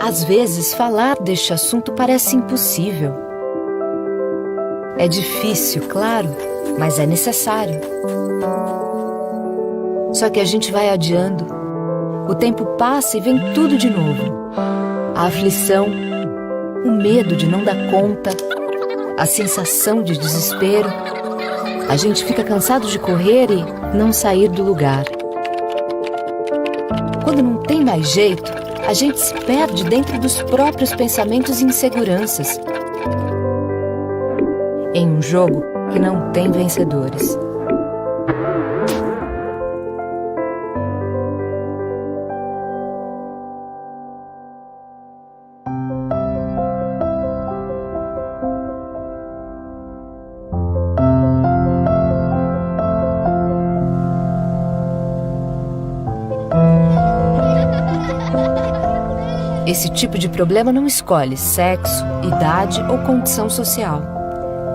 Às vezes, falar deste assunto parece impossível. É difícil, claro, mas é necessário. Só que a gente vai adiando. O tempo passa e vem tudo de novo. A aflição, o medo de não dar conta, a sensação de desespero. A gente fica cansado de correr e não sair do lugar. Quando não tem mais jeito, a gente se perde dentro dos próprios pensamentos e inseguranças. Em um jogo que não tem vencedores. Esse tipo de problema não escolhe sexo, idade ou condição social.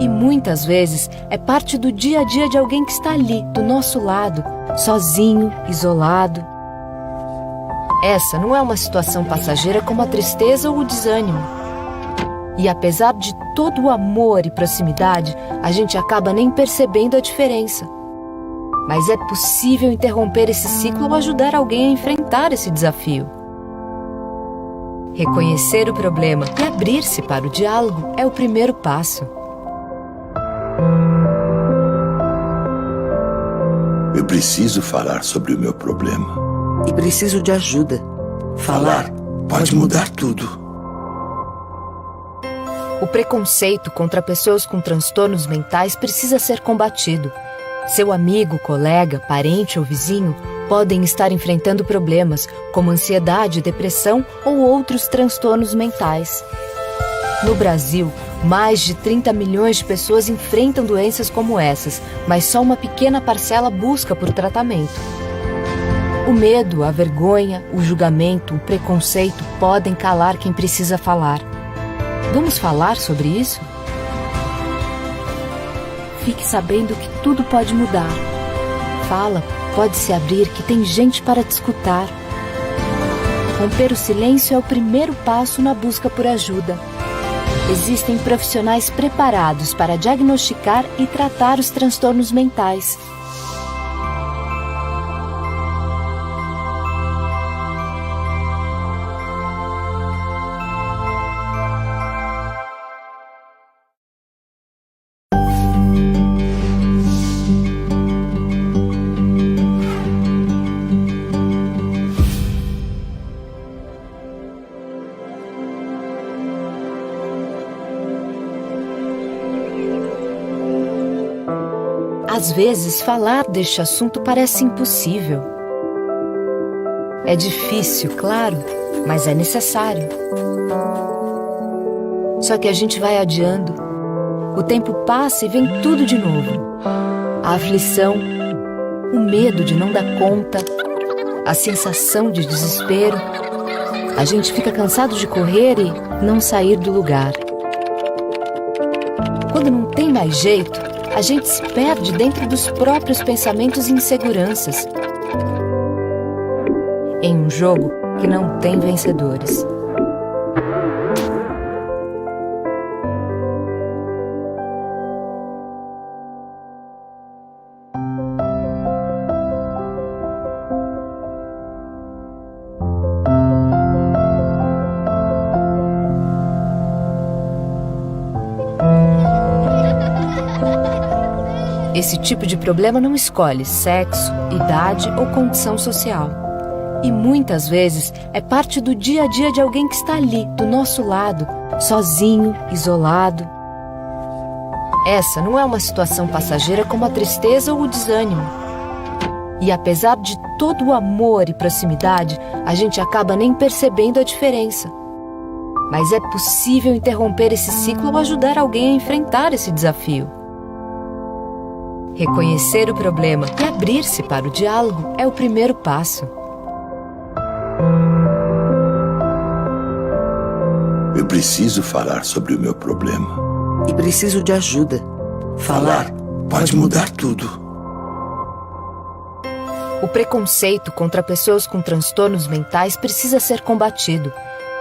E muitas vezes é parte do dia a dia de alguém que está ali, do nosso lado, sozinho, isolado. Essa não é uma situação passageira como a tristeza ou o desânimo. E apesar de todo o amor e proximidade, a gente acaba nem percebendo a diferença. Mas é possível interromper esse ciclo ou ajudar alguém a enfrentar esse desafio. Reconhecer o problema e abrir-se para o diálogo é o primeiro passo. Eu preciso falar sobre o meu problema. E preciso de ajuda. Falar pode mudar tudo. O preconceito contra pessoas com transtornos mentais precisa ser combatido. Seu amigo, colega, parente ou vizinho podem estar enfrentando problemas como ansiedade, depressão ou outros transtornos mentais. No Brasil, mais de 30 milhões de pessoas enfrentam doenças como essas, mas só uma pequena parcela busca por tratamento. O medo, a vergonha, o julgamento, o preconceito podem calar quem precisa falar. Vamos falar sobre isso? Fique sabendo que tudo pode mudar. Fala, pode se abrir, que tem gente para te escutar. Romper o silêncio é o primeiro passo na busca por ajuda. Existem profissionais preparados para diagnosticar e tratar os transtornos mentais. Às vezes, falar deste assunto parece impossível. É difícil, claro, mas é necessário. Só que a gente vai adiando. O tempo passa e vem tudo de novo. A aflição, o medo de não dar conta, a sensação de desespero. A gente fica cansado de correr e não sair do lugar. Quando não tem mais jeito, a gente se perde dentro dos próprios pensamentos e inseguranças. Em um jogo que não tem vencedores. Esse tipo de problema não escolhe sexo, idade ou condição social. E muitas vezes é parte do dia a dia de alguém que está ali, do nosso lado, sozinho, isolado. Essa não é uma situação passageira como a tristeza ou o desânimo. E apesar de todo o amor e proximidade, a gente acaba nem percebendo a diferença. Mas é possível interromper esse ciclo ou ajudar alguém a enfrentar esse desafio. Reconhecer o problema e abrir-se para o diálogo é o primeiro passo. Eu preciso falar sobre o meu problema. E preciso de ajuda. Falar pode mudar tudo. O preconceito contra pessoas com transtornos mentais precisa ser combatido.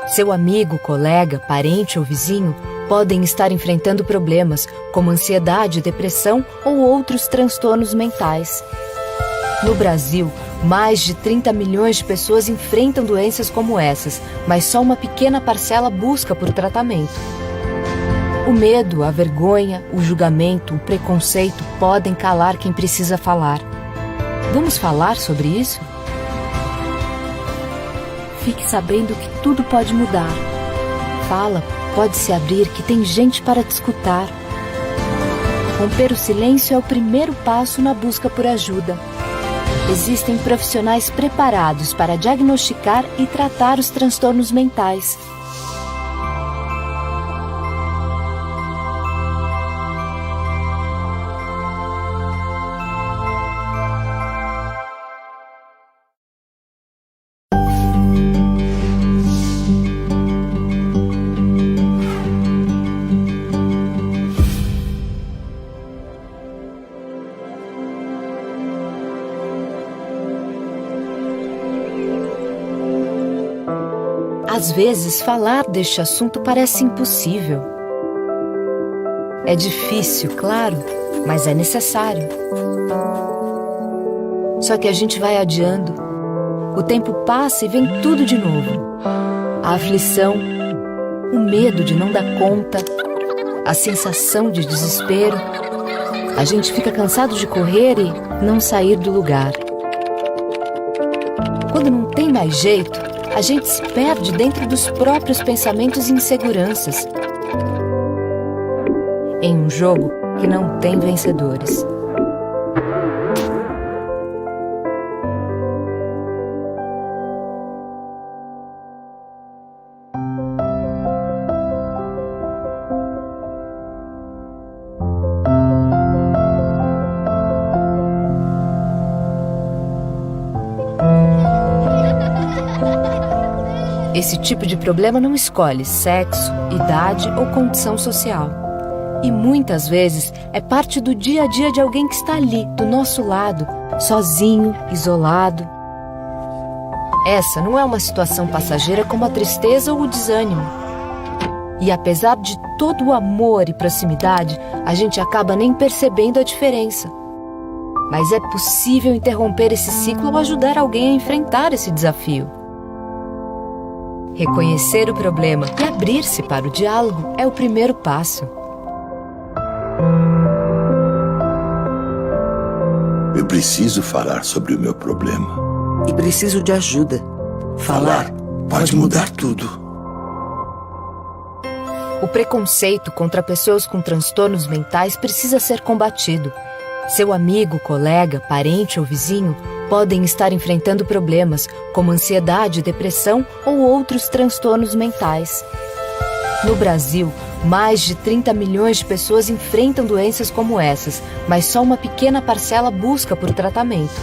Seu amigo, colega, parente ou vizinho podem estar enfrentando problemas como ansiedade, depressão ou outros transtornos mentais. No Brasil, mais de 30 milhões de pessoas enfrentam doenças como essas, mas só uma pequena parcela busca por tratamento. O medo, a vergonha, o julgamento, o preconceito podem calar quem precisa falar. Vamos falar sobre isso? Fique sabendo que tudo pode mudar. Fala, pode se abrir, que tem gente para te escutar. Romper o silêncio é o primeiro passo na busca por ajuda. Existem profissionais preparados para diagnosticar e tratar os transtornos mentais. Às vezes, falar deste assunto parece impossível. É difícil, claro, mas é necessário. Só que a gente vai adiando. O tempo passa e vem tudo de novo. A aflição, o medo de não dar conta, a sensação de desespero. A gente fica cansado de correr e não sair do lugar. Quando não tem mais jeito, a gente se perde dentro dos próprios pensamentos e inseguranças. Em um jogo que não tem vencedores. Esse tipo de problema não escolhe sexo, idade ou condição social. E muitas vezes é parte do dia a dia de alguém que está ali, do nosso lado, sozinho, isolado. Essa não é uma situação passageira como a tristeza ou o desânimo. E apesar de todo o amor e proximidade, a gente acaba nem percebendo a diferença. Mas é possível interromper esse ciclo ou ajudar alguém a enfrentar esse desafio. Reconhecer o problema e abrir-se para o diálogo é o primeiro passo. Eu preciso falar sobre o meu problema. E preciso de ajuda. Falar pode mudar tudo. O preconceito contra pessoas com transtornos mentais precisa ser combatido. Seu amigo, colega, parente ou vizinho podem estar enfrentando problemas como ansiedade, depressão ou outros transtornos mentais. No Brasil, mais de 30 milhões de pessoas enfrentam doenças como essas, mas só uma pequena parcela busca por tratamento.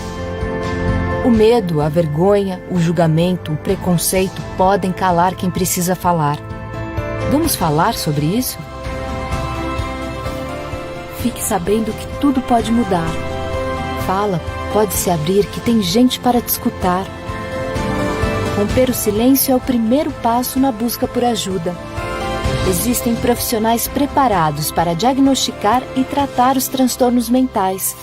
O medo, a vergonha, o julgamento, o preconceito podem calar quem precisa falar. Vamos falar sobre isso? Fique sabendo que tudo pode mudar. Fala, pode se abrir, que tem gente para te escutar. Romper o silêncio é o primeiro passo na busca por ajuda. Existem profissionais preparados para diagnosticar e tratar os transtornos mentais.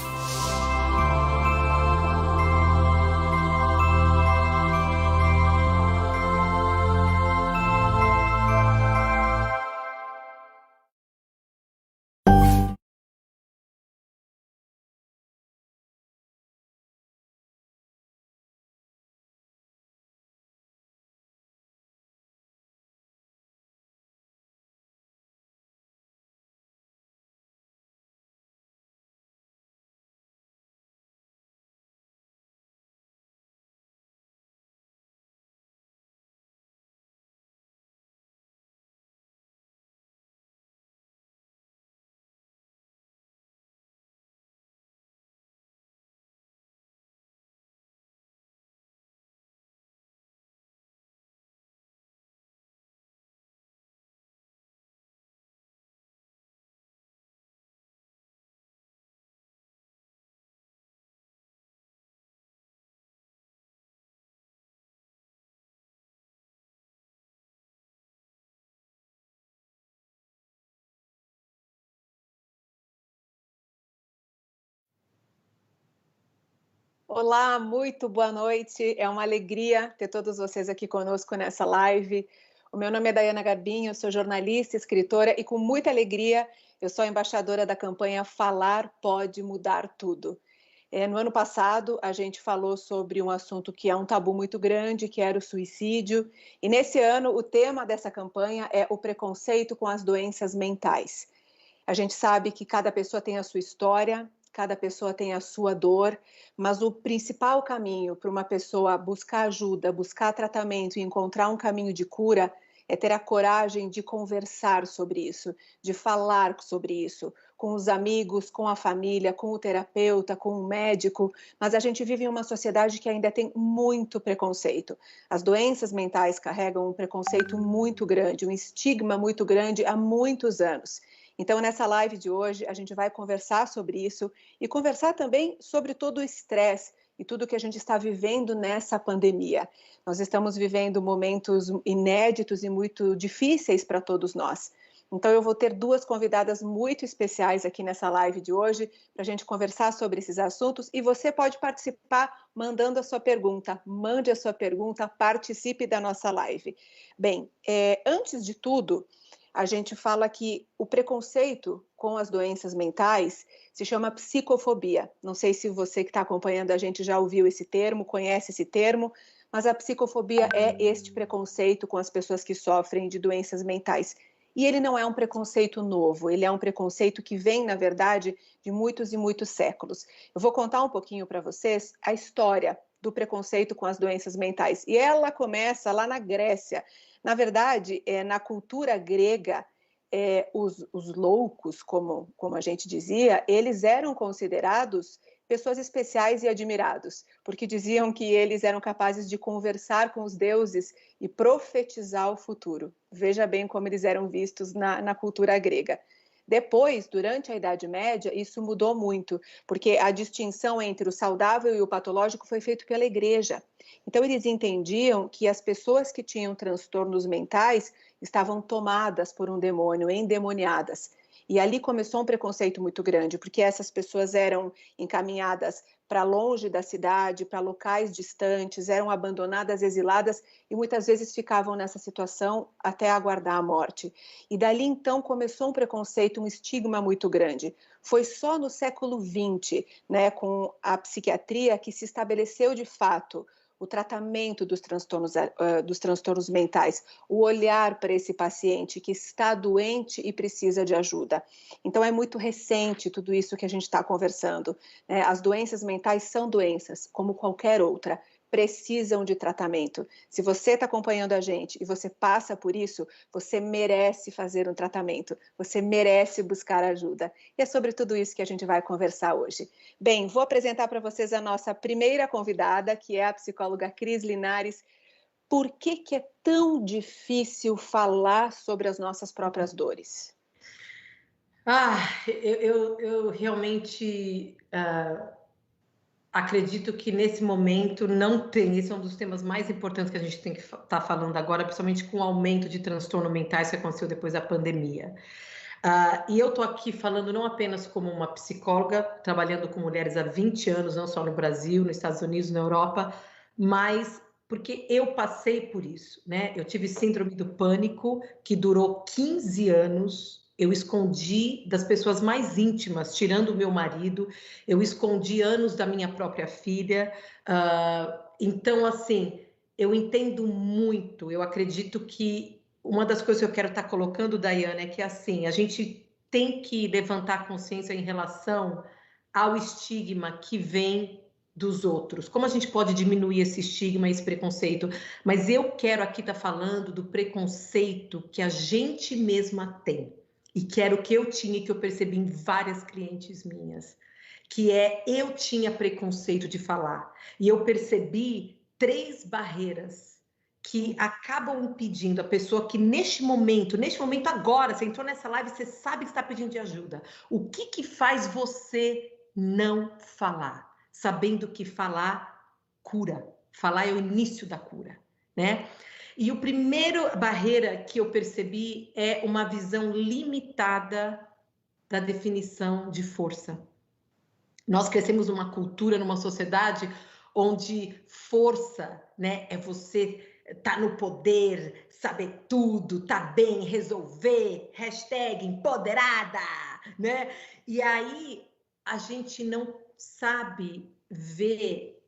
Olá, muito boa noite. É uma alegria ter todos vocês aqui conosco nessa live. O meu nome é Dayana Garbinho, eu sou jornalista, escritora e com muita alegria eu sou a embaixadora da campanha Falar Pode Mudar Tudo. No ano passado, a gente falou sobre um assunto que é um tabu muito grande, que era o suicídio. E nesse ano, o tema dessa campanha é o preconceito com as doenças mentais. A gente sabe que cada pessoa tem a sua história, cada pessoa tem a sua dor, mas o principal caminho para uma pessoa buscar ajuda, buscar tratamento e encontrar um caminho de cura é ter a coragem de conversar sobre isso, de falar sobre isso, com os amigos, com a família, com o terapeuta, com o médico. Mas a gente vive em uma sociedade que ainda tem muito preconceito. As doenças mentais carregam um preconceito muito grande, um estigma muito grande há muitos anos. Então, nessa live de hoje, a gente vai conversar sobre isso e conversar também sobre todo o estresse e tudo que a gente está vivendo nessa pandemia. Nós estamos vivendo momentos inéditos e muito difíceis para todos nós. Então, eu vou ter duas convidadas muito especiais aqui nessa live de hoje para a gente conversar sobre esses assuntos e você pode participar mandando a sua pergunta. Mande a sua pergunta, participe da nossa live. Bem, antes de tudo, a gente fala que o preconceito com as doenças mentais se chama psicofobia. Não sei se você que está acompanhando a gente já ouviu esse termo, conhece esse termo, mas a psicofobia é este preconceito com as pessoas que sofrem de doenças mentais. E ele não é um preconceito novo, ele é um preconceito que vem, na verdade, de muitos e muitos séculos. Eu vou contar um pouquinho para vocês a história do preconceito com as doenças mentais. E ela começa lá na Grécia. Na verdade, na cultura grega, os loucos, como a gente dizia, eles eram considerados pessoas especiais e admirados, porque diziam que eles eram capazes de conversar com os deuses e profetizar o futuro. Veja bem como eles eram vistos na cultura grega. Depois, durante a Idade Média, isso mudou muito, porque a distinção entre o saudável e o patológico foi feita pela Igreja. Então, eles entendiam que as pessoas que tinham transtornos mentais estavam tomadas por um demônio, endemoniadas. E ali começou um preconceito muito grande, porque essas pessoas eram encaminhadas para longe da cidade, para locais distantes, eram abandonadas, exiladas e muitas vezes ficavam nessa situação até aguardar a morte. E dali então começou um preconceito, um estigma muito grande. Foi só no século XX, com a psiquiatria, que se estabeleceu de fato o tratamento dos transtornos mentais, o olhar para esse paciente que está doente e precisa de ajuda. Então, é muito recente tudo isso que a gente está conversando. As doenças mentais são doenças, como qualquer outra, precisam de tratamento. Se você está acompanhando a gente e você passa por isso, você merece fazer um tratamento, você merece buscar ajuda. E é sobre tudo isso que a gente vai conversar hoje. Bem, vou apresentar para vocês a nossa primeira convidada, que é a psicóloga Cris Linares. Por que é tão difícil falar sobre as nossas próprias dores? Eu realmente acredito que nesse momento não tem. Esse é um dos temas mais importantes que a gente tem que estar falando agora, principalmente com o aumento de transtornos mentais que aconteceu depois da pandemia. E eu estou aqui falando não apenas como uma psicóloga, trabalhando com mulheres há 20 anos, não só no Brasil, nos Estados Unidos, na Europa, mas porque eu passei por isso, né? Eu tive síndrome do pânico, que durou 15 anos. Eu escondi das pessoas mais íntimas, tirando o meu marido, eu escondi anos da minha própria filha. Então, assim, eu entendo muito, eu acredito que uma das coisas que eu quero estar colocando, Dayana, é que, assim, a gente tem que levantar a consciência em relação ao estigma que vem dos outros. Como a gente pode diminuir esse estigma, esse preconceito? Mas eu quero aqui estar falando do preconceito que a gente mesma tem. E que era o que eu tinha e que eu percebi em várias clientes minhas, que eu tinha preconceito de falar. E eu percebi 3 barreiras que acabam impedindo a pessoa que neste momento agora, você entrou nessa live, você sabe que está pedindo de ajuda. O que faz você não falar? Sabendo que falar cura. Falar é o início da cura, né? E a primeira barreira que eu percebi é uma visão limitada da definição de força. Nós crescemos numa cultura, numa sociedade onde força, né, é você tá no poder, saber tudo, tá bem, resolver, hashtag empoderada, né? E aí a gente não sabe ver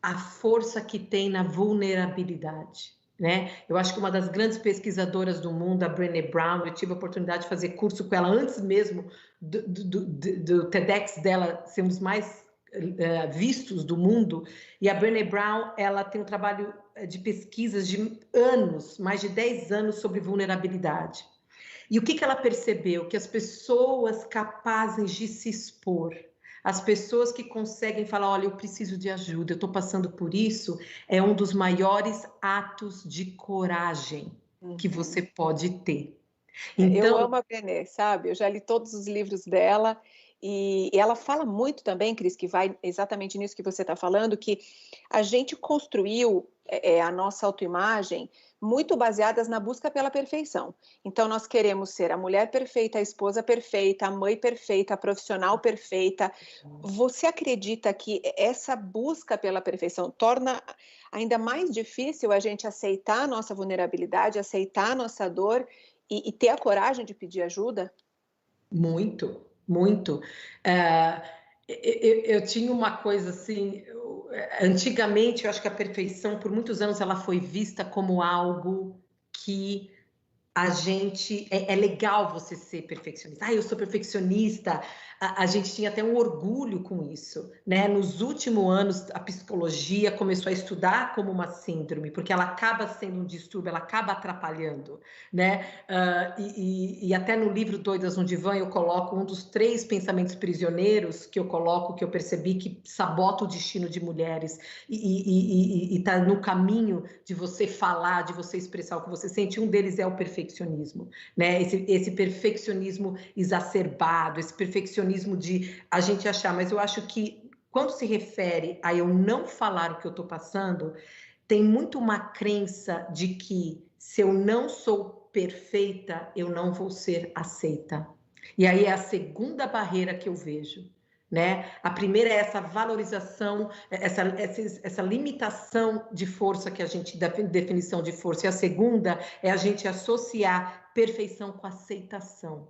a força que tem na vulnerabilidade, né? Eu acho que uma das grandes pesquisadoras do mundo, a Brené Brown, eu tive a oportunidade de fazer curso com ela antes mesmo do TEDx dela ser um dos mais vistos do mundo, e a Brené Brown, ela tem um trabalho de pesquisas de anos, mais de 10 anos, sobre vulnerabilidade. E o que ela percebeu? Que as pessoas capazes de se expor, as pessoas que conseguem falar, olha, eu preciso de ajuda, eu estou passando por isso, é um dos maiores atos de coragem que você pode ter. Então, eu amo a Brené, sabe? Eu já li todos os livros dela e ela fala muito também, Cris, que vai exatamente nisso que você está falando, que a gente construiu a nossa autoimagem muito baseadas na busca pela perfeição. Então, nós queremos ser a mulher perfeita, a esposa perfeita, a mãe perfeita, a profissional perfeita. Você acredita que essa busca pela perfeição torna ainda mais difícil a gente aceitar a nossa vulnerabilidade, aceitar a nossa dor e ter a coragem de pedir ajuda? Muito, muito. Eu tinha uma coisa assim, antigamente eu acho que a perfeição, por muitos anos, ela foi vista como algo que a gente, é legal você ser perfeccionista. Eu sou perfeccionista. A gente tinha até um orgulho com isso, né? Nos últimos anos, a psicologia começou a estudar como uma síndrome, porque ela acaba sendo um distúrbio, ela acaba atrapalhando, né? E até no livro Doidas no Divã, eu coloco um dos 3 pensamentos prisioneiros que eu coloco, que eu percebi que sabota o destino de mulheres e está no caminho de você falar, de você expressar o que você sente. Um deles é o perfeccionismo, né? Esse perfeccionismo exacerbado, esse perfeccionismo de a gente achar, mas eu acho que quando se refere a eu não falar o que eu estou passando, tem muito uma crença de que se eu não sou perfeita, eu não vou ser aceita. E aí é a segunda barreira que eu vejo, né? A primeira é essa valorização, essa limitação de força que a gente dá definição de força. E a segunda é a gente associar perfeição com aceitação.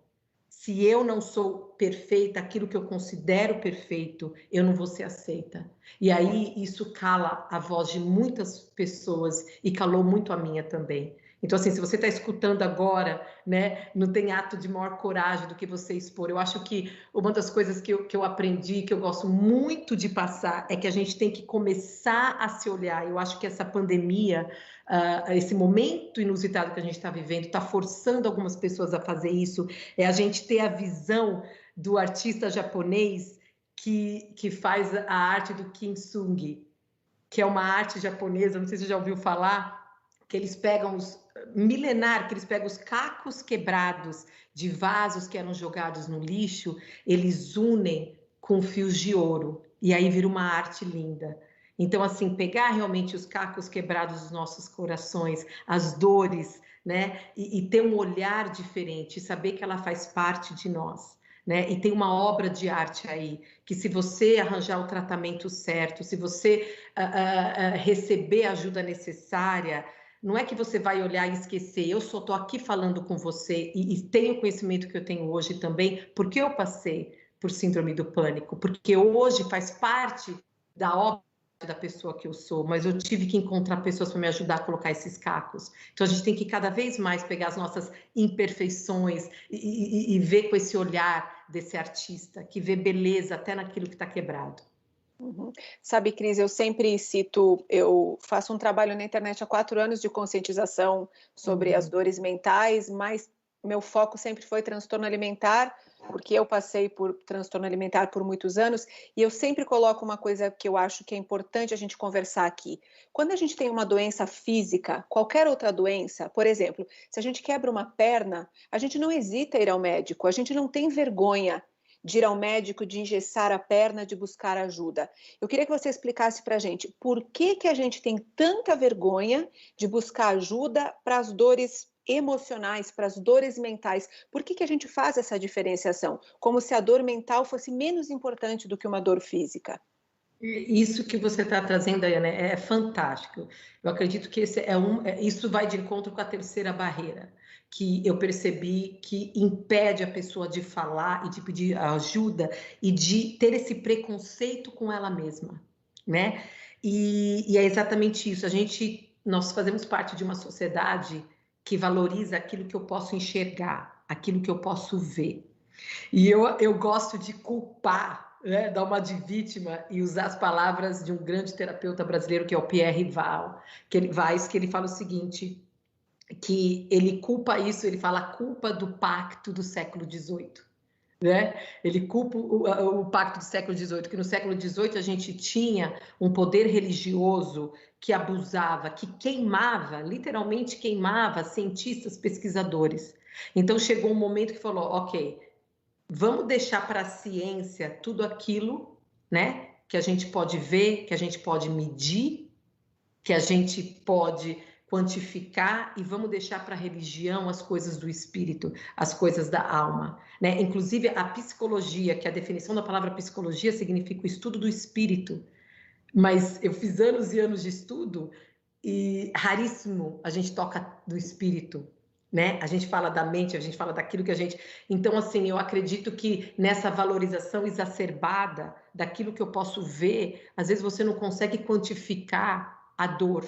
Se eu não sou perfeita, aquilo que eu considero perfeito, eu não vou ser aceita. E aí isso cala a voz de muitas pessoas e calou muito a minha também. Então, assim, se você está escutando agora, né, não tem ato de maior coragem do que você expor. Eu acho que uma das coisas que eu aprendi, que eu gosto muito de passar, é que a gente tem que começar a se olhar. Eu acho que essa pandemia, esse momento inusitado que a gente está vivendo, está forçando algumas pessoas a fazer isso, é a gente ter a visão do artista japonês que faz a arte do kintsugi, que é uma arte japonesa, não sei se você já ouviu falar, que eles pegam milenar, que eles pegam os cacos quebrados de vasos que eram jogados no lixo, eles unem com fios de ouro, e aí vira uma arte linda. Então, assim, pegar realmente os cacos quebrados dos nossos corações, as dores, né, e ter um olhar diferente, saber que ela faz parte de nós. Né? E tem uma obra de arte aí, que se você arranjar o tratamento certo, se você receber a ajuda necessária, não é que você vai olhar e esquecer, eu só estou aqui falando com você e tenho o conhecimento que eu tenho hoje também, porque eu passei por síndrome do pânico, porque hoje faz parte da obra da pessoa que eu sou, mas eu tive que encontrar pessoas para me ajudar a colocar esses cacos. Então a gente tem que cada vez mais pegar as nossas imperfeições e ver com esse olhar desse artista, que vê beleza até naquilo que está quebrado. Uhum. Sabe, Cris, eu sempre cito, eu faço um trabalho na internet há 4 anos de conscientização sobre as dores mentais, mas meu foco sempre foi transtorno alimentar, porque eu passei por transtorno alimentar por muitos anos, e eu sempre coloco uma coisa que eu acho que é importante a gente conversar aqui. Quando a gente tem uma doença física, qualquer outra doença, por exemplo, se a gente quebra uma perna, a gente não hesita em ir ao médico, a gente não tem vergonha de ir ao médico, de engessar a perna, de buscar ajuda. Eu queria que você explicasse para a gente por que a gente tem tanta vergonha de buscar ajuda para as dores emocionais, para as dores mentais. Por que a gente faz essa diferenciação? Como se a dor mental fosse menos importante do que uma dor física. Isso que você está trazendo, Daiane, é fantástico. Eu acredito que isso vai de encontro com a terceira barreira, que eu percebi que impede a pessoa de falar e de pedir ajuda e de ter esse preconceito com ela mesma, né? E é exatamente isso. Nós fazemos parte de uma sociedade que valoriza aquilo que eu posso enxergar, aquilo que eu posso ver. E eu gosto de culpar, né, dar uma de vítima e usar as palavras de um grande terapeuta brasileiro, que é o Pierre Weiss, que ele fala o seguinte, que ele culpa isso, ele fala a culpa do pacto do século XVIII. Né? Ele culpa o pacto do século XVIII, que no século XVIII a gente tinha um poder religioso que abusava, que queimava, literalmente queimava cientistas, pesquisadores. Então chegou um momento que falou, ok, vamos deixar para a ciência tudo aquilo, né, que a gente pode ver, que a gente pode medir, que a gente pode quantificar, e vamos deixar para a religião as coisas do espírito, as coisas da alma, né? Inclusive a psicologia, que a definição da palavra psicologia significa o estudo do espírito, mas eu fiz anos e anos de estudo e raríssimo a gente toca do espírito, né? A gente fala da mente, a gente fala daquilo que a gente... Então, assim, eu acredito que nessa valorização exacerbada daquilo que eu posso ver, às vezes você não consegue quantificar a dor,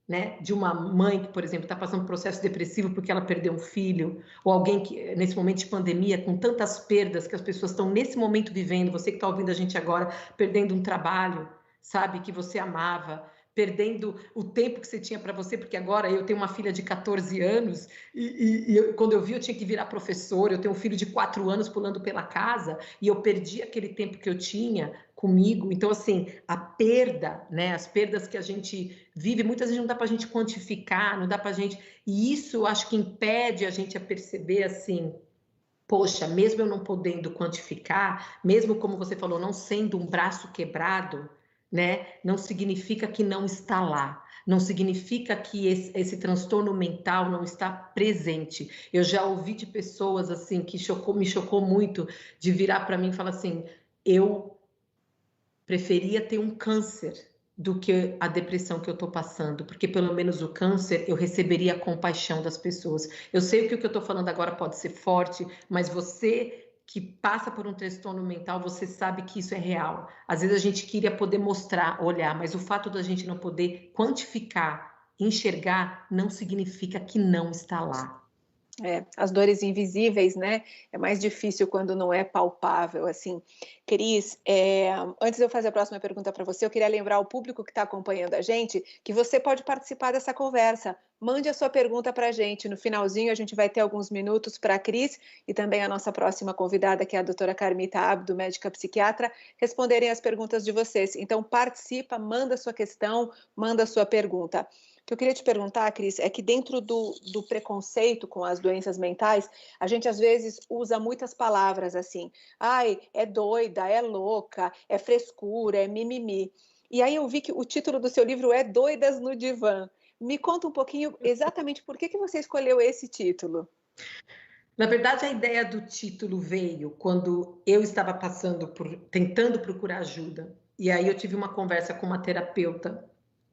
né? De uma mãe que, por exemplo, está passando por um processo depressivo porque ela perdeu um filho, ou alguém que, nesse momento de pandemia, com tantas perdas que as pessoas estão nesse momento vivendo, você que está ouvindo a gente agora, perdendo um trabalho, sabe, que você amava, perdendo o tempo que você tinha para você, porque agora eu tenho uma filha de 14 anos quando eu vi eu tinha que virar professora, eu tenho um filho de 4 anos pulando pela casa e eu perdi aquele tempo que eu tinha comigo. Então, assim, a perda, né, as perdas que a gente vive, muitas vezes não dá para a gente quantificar, não dá para a gente... E isso eu acho que impede a gente a perceber, assim, poxa, mesmo eu não podendo quantificar, mesmo como você falou, não sendo um braço quebrado, né, não significa que não está lá, não significa que esse transtorno mental não está presente. Eu já ouvi de pessoas assim que me chocou muito, de virar para mim e falar assim, eu preferia ter um câncer do que a depressão que eu estou passando, porque pelo menos o câncer eu receberia a compaixão das pessoas. Eu sei que o que eu estou falando agora pode ser forte, mas você que passa por um transtorno mental, você sabe que isso é real. Às vezes a gente queria poder mostrar, olhar, mas o fato da gente não poder quantificar, enxergar, não significa que não está lá. As dores invisíveis, né? É mais difícil quando não é palpável, assim. Cris, antes de eu fazer a próxima pergunta para você, eu queria lembrar ao público que está acompanhando a gente que você pode participar dessa conversa. Mande a sua pergunta para a gente. No finalzinho, a gente vai ter alguns minutos para a Cris e também a nossa próxima convidada, que é a doutora Carmita Abdo, médica psiquiatra, responderem as perguntas de vocês. Então, participa, manda a sua questão, manda a sua pergunta. O que eu queria te perguntar, Cris, é que dentro do preconceito com as doenças mentais, a gente às vezes usa muitas palavras assim, ai, é doida, é louca, é frescura, é mimimi. E aí eu vi que o título do seu livro é Doidas no Divã. Me conta um pouquinho exatamente por que você escolheu esse título. Na verdade, a ideia do título veio quando eu estava tentando procurar ajuda. E aí eu tive uma conversa com uma terapeuta.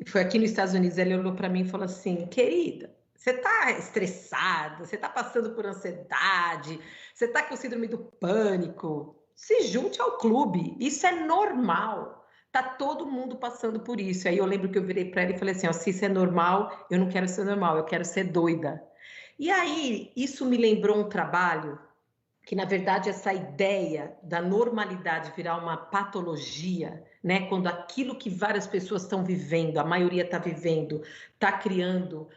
Foi aqui nos Estados Unidos, ela olhou para mim e falou assim, querida, você está estressada, você está passando por ansiedade, você está com síndrome do pânico, se junte ao clube, isso é normal, tá todo mundo passando por isso. Aí eu lembro que eu virei para ela e falei assim, ó, se isso é normal, eu não quero ser normal, eu quero ser doida. E aí isso me lembrou um trabalho que, na verdade, essa ideia da normalidade virar uma patologia, né? Quando aquilo que várias pessoas estão vivendo, a maioria está vivendo, está criando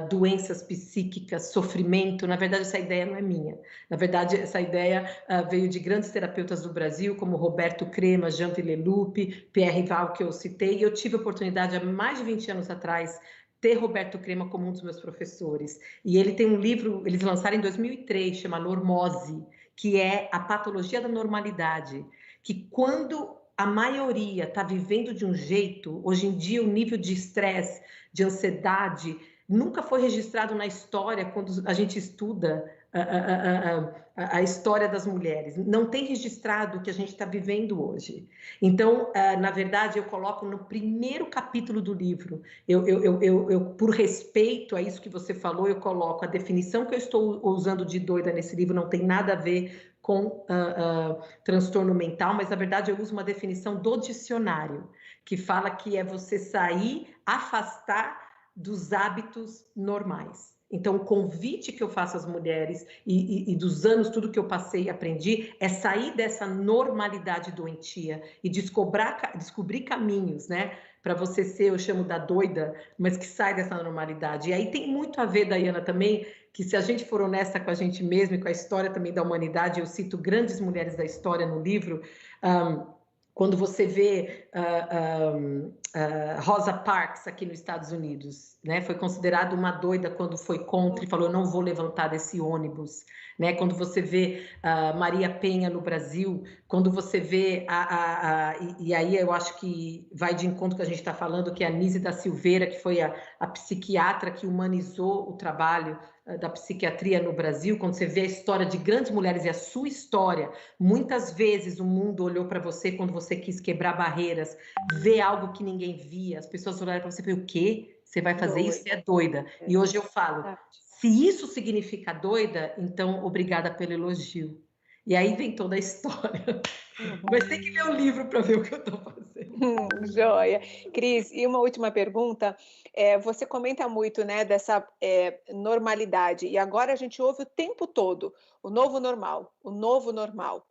doenças psíquicas, sofrimento, na verdade, essa ideia não é minha. Na verdade, essa ideia veio de grandes terapeutas do Brasil, como Roberto Crema, Jean Villelupe, Pierre Weiss, que eu citei, e eu tive a oportunidade, há mais de 20 anos atrás, ter Roberto Crema como um dos meus professores. E ele tem um livro, eles lançaram em 2003, chama Normose, que é a patologia da normalidade, que quando a maioria está vivendo de um jeito, hoje em dia o nível de estresse, de ansiedade, Nunca foi registrado na história, quando a gente estuda a história das mulheres. Não tem registrado o que a gente está vivendo hoje. Então, na verdade, eu coloco no primeiro capítulo do livro, por respeito a isso que você falou, eu coloco a definição que eu estou usando de doida nesse livro, não tem nada a ver com transtorno mental, mas, na verdade, eu uso uma definição do dicionário, que fala que é você sair, afastar dos hábitos normais. Então, o convite que eu faço às mulheres e dos anos, tudo que eu passei e aprendi, é sair dessa normalidade doentia e descobrir caminhos, né? Para você ser, eu chamo da doida, mas que sai dessa normalidade. E aí tem muito a ver, Daiana, também, que se a gente for honesta com a gente mesma e com a história também da humanidade, eu cito grandes mulheres da história no livro, quando você vê Rosa Parks aqui nos Estados Unidos, né? Foi considerada uma doida quando foi contra e falou, não vou levantar desse ônibus. Né? Quando você vê Maria Penha no Brasil, quando você vê, e aí eu acho que vai de encontro que a gente está falando, que é a Nise da Silveira, que foi a psiquiatra que humanizou o trabalho da psiquiatria no Brasil, quando você vê a história de grandes mulheres e a sua história, muitas vezes o mundo olhou para você quando você quis quebrar barreiras, ver algo que ninguém via, as pessoas olharam para você e falaram, o quê? Você vai fazer isso? Você é doida. E hoje eu falo, se isso significa doida, então obrigada pelo elogio. E aí vem toda a história. Mas tem que ler o livro para ver o que eu estou fazendo. Joia. Cris, e uma última pergunta. Você comenta muito, né, dessa normalidade, e agora a gente ouve o tempo todo o novo normal, o novo normal.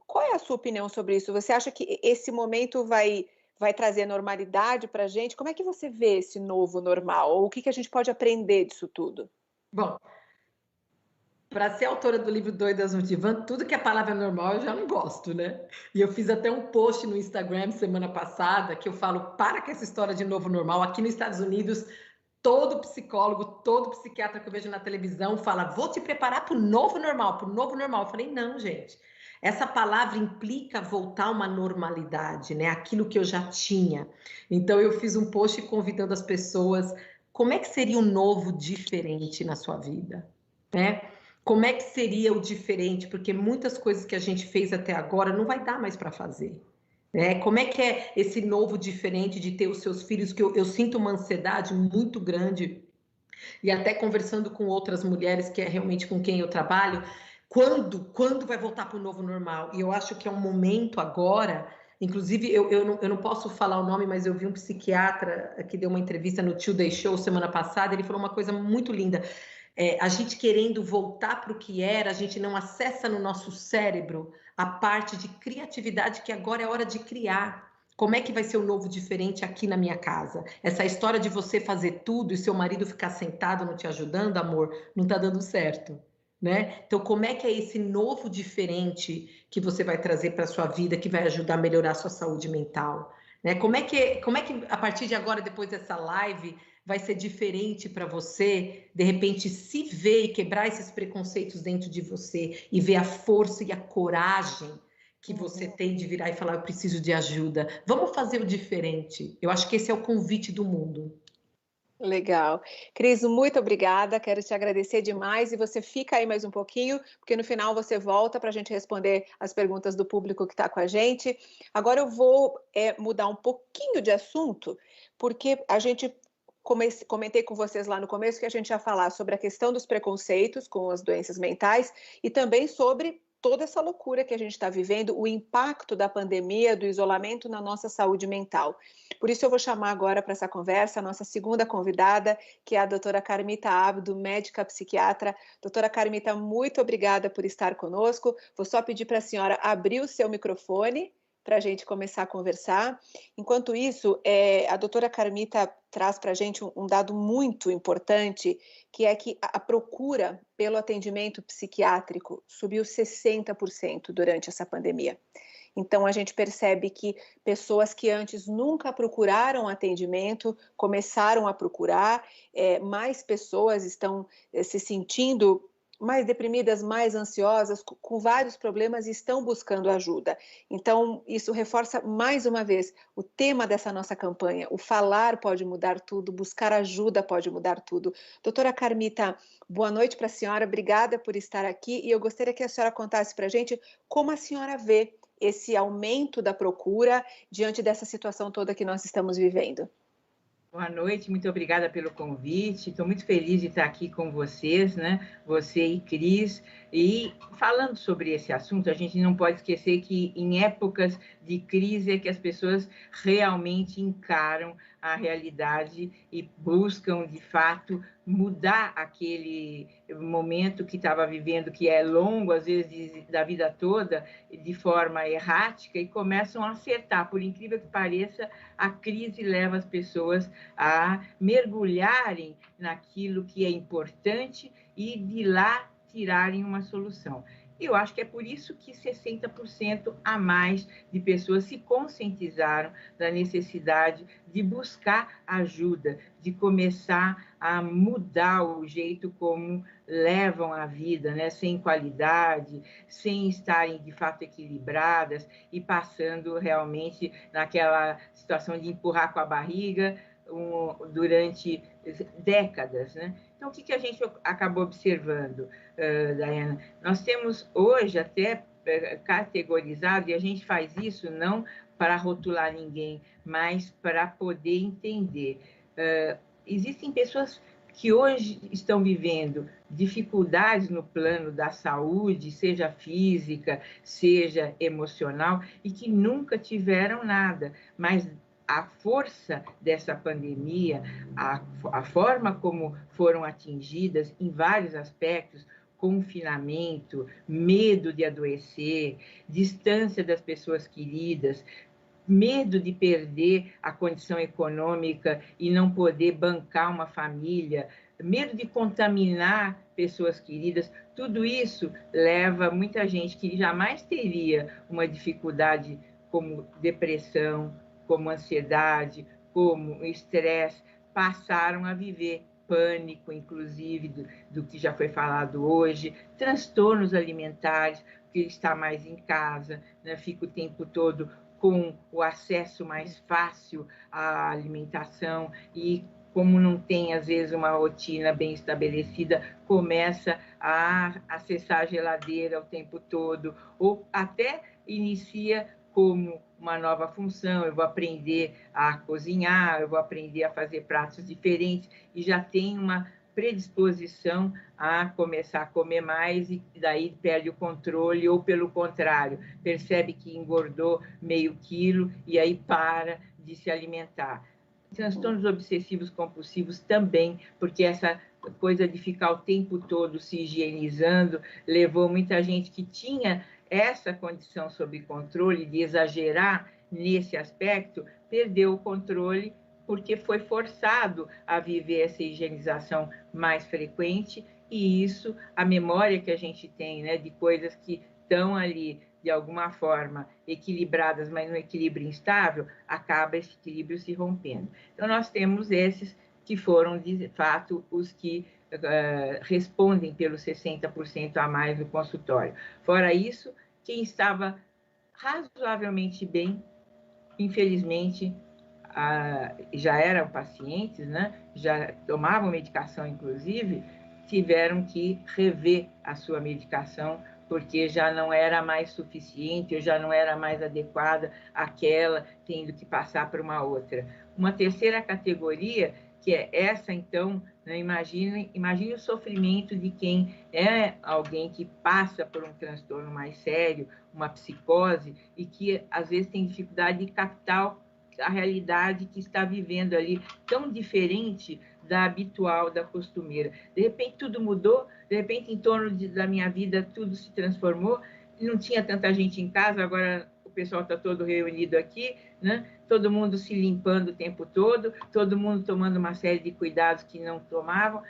Qual é a sua opinião sobre isso? Você acha que esse momento vai trazer normalidade para a gente? Como é que você vê esse novo normal? Ou o que a gente pode aprender disso tudo? Bom, para ser autora do livro Doidas no Divã, tudo que é palavra normal eu já não gosto, né? E eu fiz até um post no Instagram semana passada que eu falo, para com essa história de novo normal. Aqui nos Estados Unidos, todo psicólogo, todo psiquiatra que eu vejo na televisão fala, vou te preparar para o novo normal, para o novo normal. Eu falei, não, gente. Essa palavra implica voltar a uma normalidade, né? Aquilo que eu já tinha. Então, eu fiz um post convidando as pessoas, como é que seria um novo diferente na sua vida, né? Como é que seria o diferente? Porque muitas coisas que a gente fez até agora não vai dar mais para fazer. Né? Como é que é esse novo diferente de ter os seus filhos? Que eu sinto uma ansiedade muito grande, e até conversando com outras mulheres, que é realmente com quem eu trabalho, quando vai voltar para o novo normal? E eu acho que é um momento agora, inclusive eu não posso falar o nome, mas eu vi um psiquiatra que deu uma entrevista no Today Show semana passada, ele falou uma coisa muito linda. A gente querendo voltar para o que era, a gente não acessa no nosso cérebro a parte de criatividade, que agora é hora de criar. Como é que vai ser o novo diferente aqui na minha casa? Essa história de você fazer tudo e seu marido ficar sentado não te ajudando, amor, não está dando certo. Né? Então, como é que é esse novo diferente que você vai trazer para a sua vida, que vai ajudar a melhorar a sua saúde mental? Né? Como é que a partir de agora, depois dessa live, vai ser diferente para você, de repente, se ver e quebrar esses preconceitos dentro de você e ver a força e a coragem que você tem de virar e falar, eu preciso de ajuda. Vamos fazer o diferente. Eu acho que esse é o convite do mundo. Legal. Cris, muito obrigada, quero te agradecer demais, e você fica aí mais um pouquinho, porque no final você volta para a gente responder as perguntas do público que está com a gente. Agora eu vou mudar um pouquinho de assunto, porque a gente comentei com vocês lá no começo que a gente ia falar sobre a questão dos preconceitos com as doenças mentais e também sobre toda essa loucura que a gente está vivendo, o impacto da pandemia, do isolamento na nossa saúde mental. Por isso eu vou chamar agora para essa conversa a nossa segunda convidada, que é a doutora Carmita Abdo, médica psiquiatra. Doutora Carmita, muito obrigada por estar conosco. Vou só pedir para a senhora abrir o seu microfone para a gente começar a conversar. Enquanto isso, a doutora Carmita traz para a gente um dado muito importante, que é que a procura pelo atendimento psiquiátrico subiu 60% durante essa pandemia. Então, a gente percebe que pessoas que antes nunca procuraram atendimento começaram a procurar, mais pessoas estão se sentindo mais deprimidas, mais ansiosas, com vários problemas e estão buscando ajuda. Então, isso reforça mais uma vez o tema dessa nossa campanha: o falar pode mudar tudo, buscar ajuda pode mudar tudo. Doutora Carmita, boa noite para a senhora, obrigada por estar aqui, e eu gostaria que a senhora contasse para a gente como a senhora vê esse aumento da procura diante dessa situação toda que nós estamos vivendo. Boa noite, muito obrigada pelo convite. Estou muito feliz de estar aqui com vocês, né? Você e Cris. E falando sobre esse assunto, a gente não pode esquecer que em épocas de crise é que as pessoas realmente encaram a realidade e buscam, de fato, mudar aquele momento que estava vivendo, que é longo, às vezes, da vida toda, de forma errática, e começam a acertar. Por incrível que pareça, a crise leva as pessoas a mergulharem naquilo que é importante e de lá tirarem uma solução. Eu acho que é por isso que 60% a mais de pessoas se conscientizaram da necessidade de buscar ajuda, de começar a mudar o jeito como levam a vida, né? Sem qualidade, sem estarem de fato equilibradas e passando realmente naquela situação de empurrar com a barriga durante décadas, né? Então, o que a gente acabou observando, Daiana? Nós temos hoje até categorizado, e a gente faz isso não para rotular ninguém, mas para poder entender. Existem pessoas que hoje estão vivendo dificuldades no plano da saúde, seja física, seja emocional, e que nunca tiveram nada, mas a força dessa pandemia, a forma como foram atingidas em vários aspectos, confinamento, medo de adoecer, distância das pessoas queridas, medo de perder a condição econômica e não poder bancar uma família, medo de contaminar pessoas queridas, tudo isso leva muita gente que jamais teria uma dificuldade como depressão, como ansiedade, como estresse, passaram a viver pânico, inclusive, do que já foi falado hoje, transtornos alimentares, porque está mais em casa, né? Fica o tempo todo com o acesso mais fácil à alimentação e, como não tem, às vezes, uma rotina bem estabelecida, começa a acessar a geladeira o tempo todo, ou até inicia como uma nova função, eu vou aprender a cozinhar, eu vou aprender a fazer pratos diferentes, e já tem uma predisposição a começar a comer mais e daí perde o controle, ou pelo contrário, percebe que engordou meio quilo e aí para de se alimentar. Transtornos obsessivos compulsivos também, porque essa coisa de ficar o tempo todo se higienizando levou muita gente que tinha essa condição sob controle, de exagerar nesse aspecto, perdeu o controle porque foi forçado a viver essa higienização mais frequente, e isso, a memória que a gente tem, né, de coisas que estão ali, de alguma forma, equilibradas, mas no equilíbrio instável, acaba esse equilíbrio se rompendo. Então, nós temos esses que foram, de fato, os que respondem pelos 60% a mais no consultório. Fora isso, quem estava razoavelmente bem, infelizmente, já eram pacientes, né? Já tomavam medicação, inclusive, tiveram que rever a sua medicação, porque já não era mais suficiente, ou já não era mais adequada aquela, tendo que passar para uma outra. Uma terceira categoria, que é essa, então, né? Imagine o sofrimento de quem é alguém que passa por um transtorno mais sério, uma psicose, e que às vezes tem dificuldade de captar a realidade que está vivendo ali, tão diferente da habitual, da costumeira. De repente tudo mudou, de repente em torno da minha vida tudo se transformou, não tinha tanta gente em casa, agora o pessoal está todo reunido aqui, né? Todo mundo se limpando o tempo todo mundo tomando uma série de cuidados que não tomavam.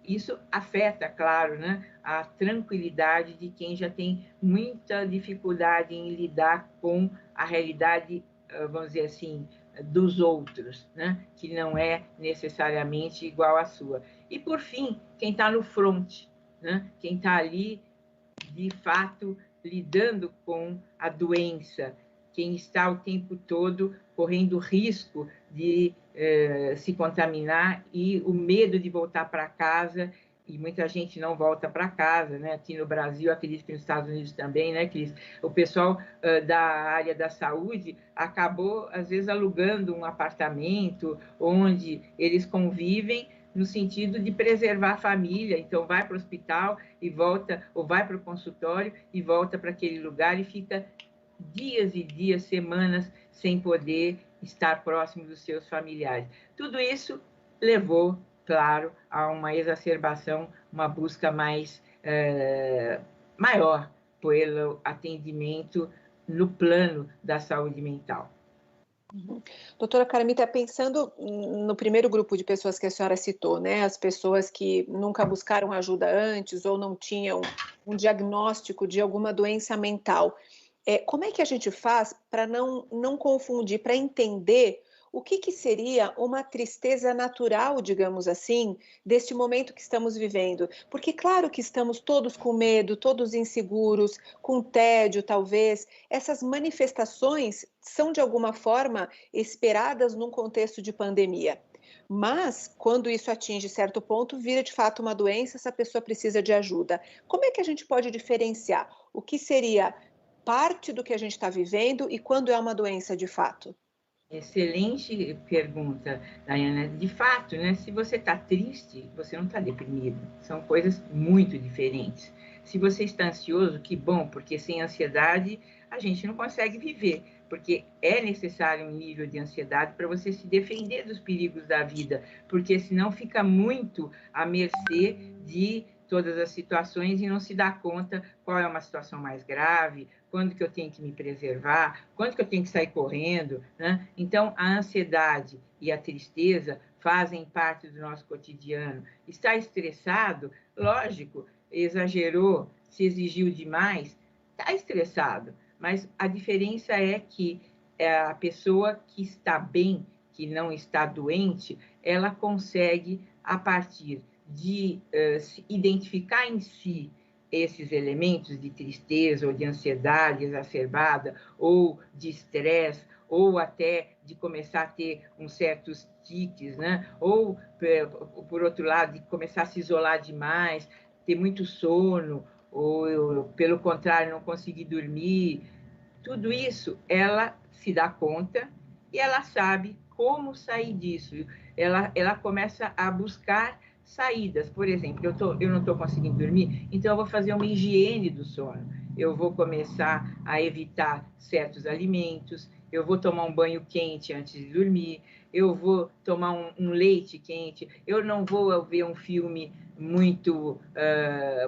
Isso afeta, claro, né, a tranquilidade de quem já tem muita dificuldade em lidar com a realidade, vamos dizer assim, dos outros, né, que não é necessariamente igual à sua. E, por fim, quem está no front, né? Quem está ali, de fato, lidando com a doença, quem está o tempo todo correndo risco de se contaminar e o medo de voltar para casa, e muita gente não volta para casa, né? Aqui no Brasil, acredito que nos Estados Unidos também, né, Cris? O pessoal da área da saúde acabou, às vezes, alugando um apartamento onde eles convivem no sentido de preservar a família. Então, vai para o hospital e volta, ou vai para o consultório e volta para aquele lugar e fica dias e dias, semanas, sem poder estar próximo dos seus familiares. Tudo isso levou, claro, a uma exacerbação, uma busca maior pelo atendimento no plano da saúde mental. Doutora Carmita, pensando no primeiro grupo de pessoas que a senhora citou, né, as pessoas que nunca buscaram ajuda antes ou não tinham um diagnóstico de alguma doença mental, como é que a gente faz para não confundir, para entender o que seria uma tristeza natural, digamos assim, deste momento que estamos vivendo? Porque claro que estamos todos com medo, todos inseguros, com tédio talvez. Essas manifestações são de alguma forma esperadas num contexto de pandemia. Mas, quando isso atinge certo ponto, vira de fato uma doença, essa pessoa precisa de ajuda. Como é que a gente pode diferenciar o que seria parte do que a gente está vivendo e quando é uma doença de fato? Excelente pergunta, Dayana. De fato, né, se você está triste, você não está deprimido. São coisas muito diferentes. Se você está ansioso, que bom, porque sem ansiedade a gente não consegue viver, porque é necessário um nível de ansiedade para você se defender dos perigos da vida, porque senão fica muito à mercê de todas as situações e não se dá conta qual é uma situação mais grave, quando que eu tenho que me preservar, quando que eu tenho que sair correndo, né? Então, a ansiedade e a tristeza fazem parte do nosso cotidiano. Está estressado, lógico, exagerou, se exigiu demais, está estressado, mas a diferença é que a pessoa que está bem, que não está doente, ela consegue, a partir de identificar em si esses elementos de tristeza ou de ansiedade exacerbada ou de estresse, ou até de começar a ter uns certos tiques, né? Ou, por outro lado, de começar a se isolar demais, ter muito sono, ou, pelo contrário, não conseguir dormir. Tudo isso, ela se dá conta e ela sabe como sair disso. Ela começa a buscar saídas. Por exemplo, eu não estou conseguindo dormir, então eu vou fazer uma higiene do sono. Eu vou começar a evitar certos alimentos, eu vou tomar um banho quente antes de dormir, eu vou tomar um leite quente, eu não vou ver um filme muito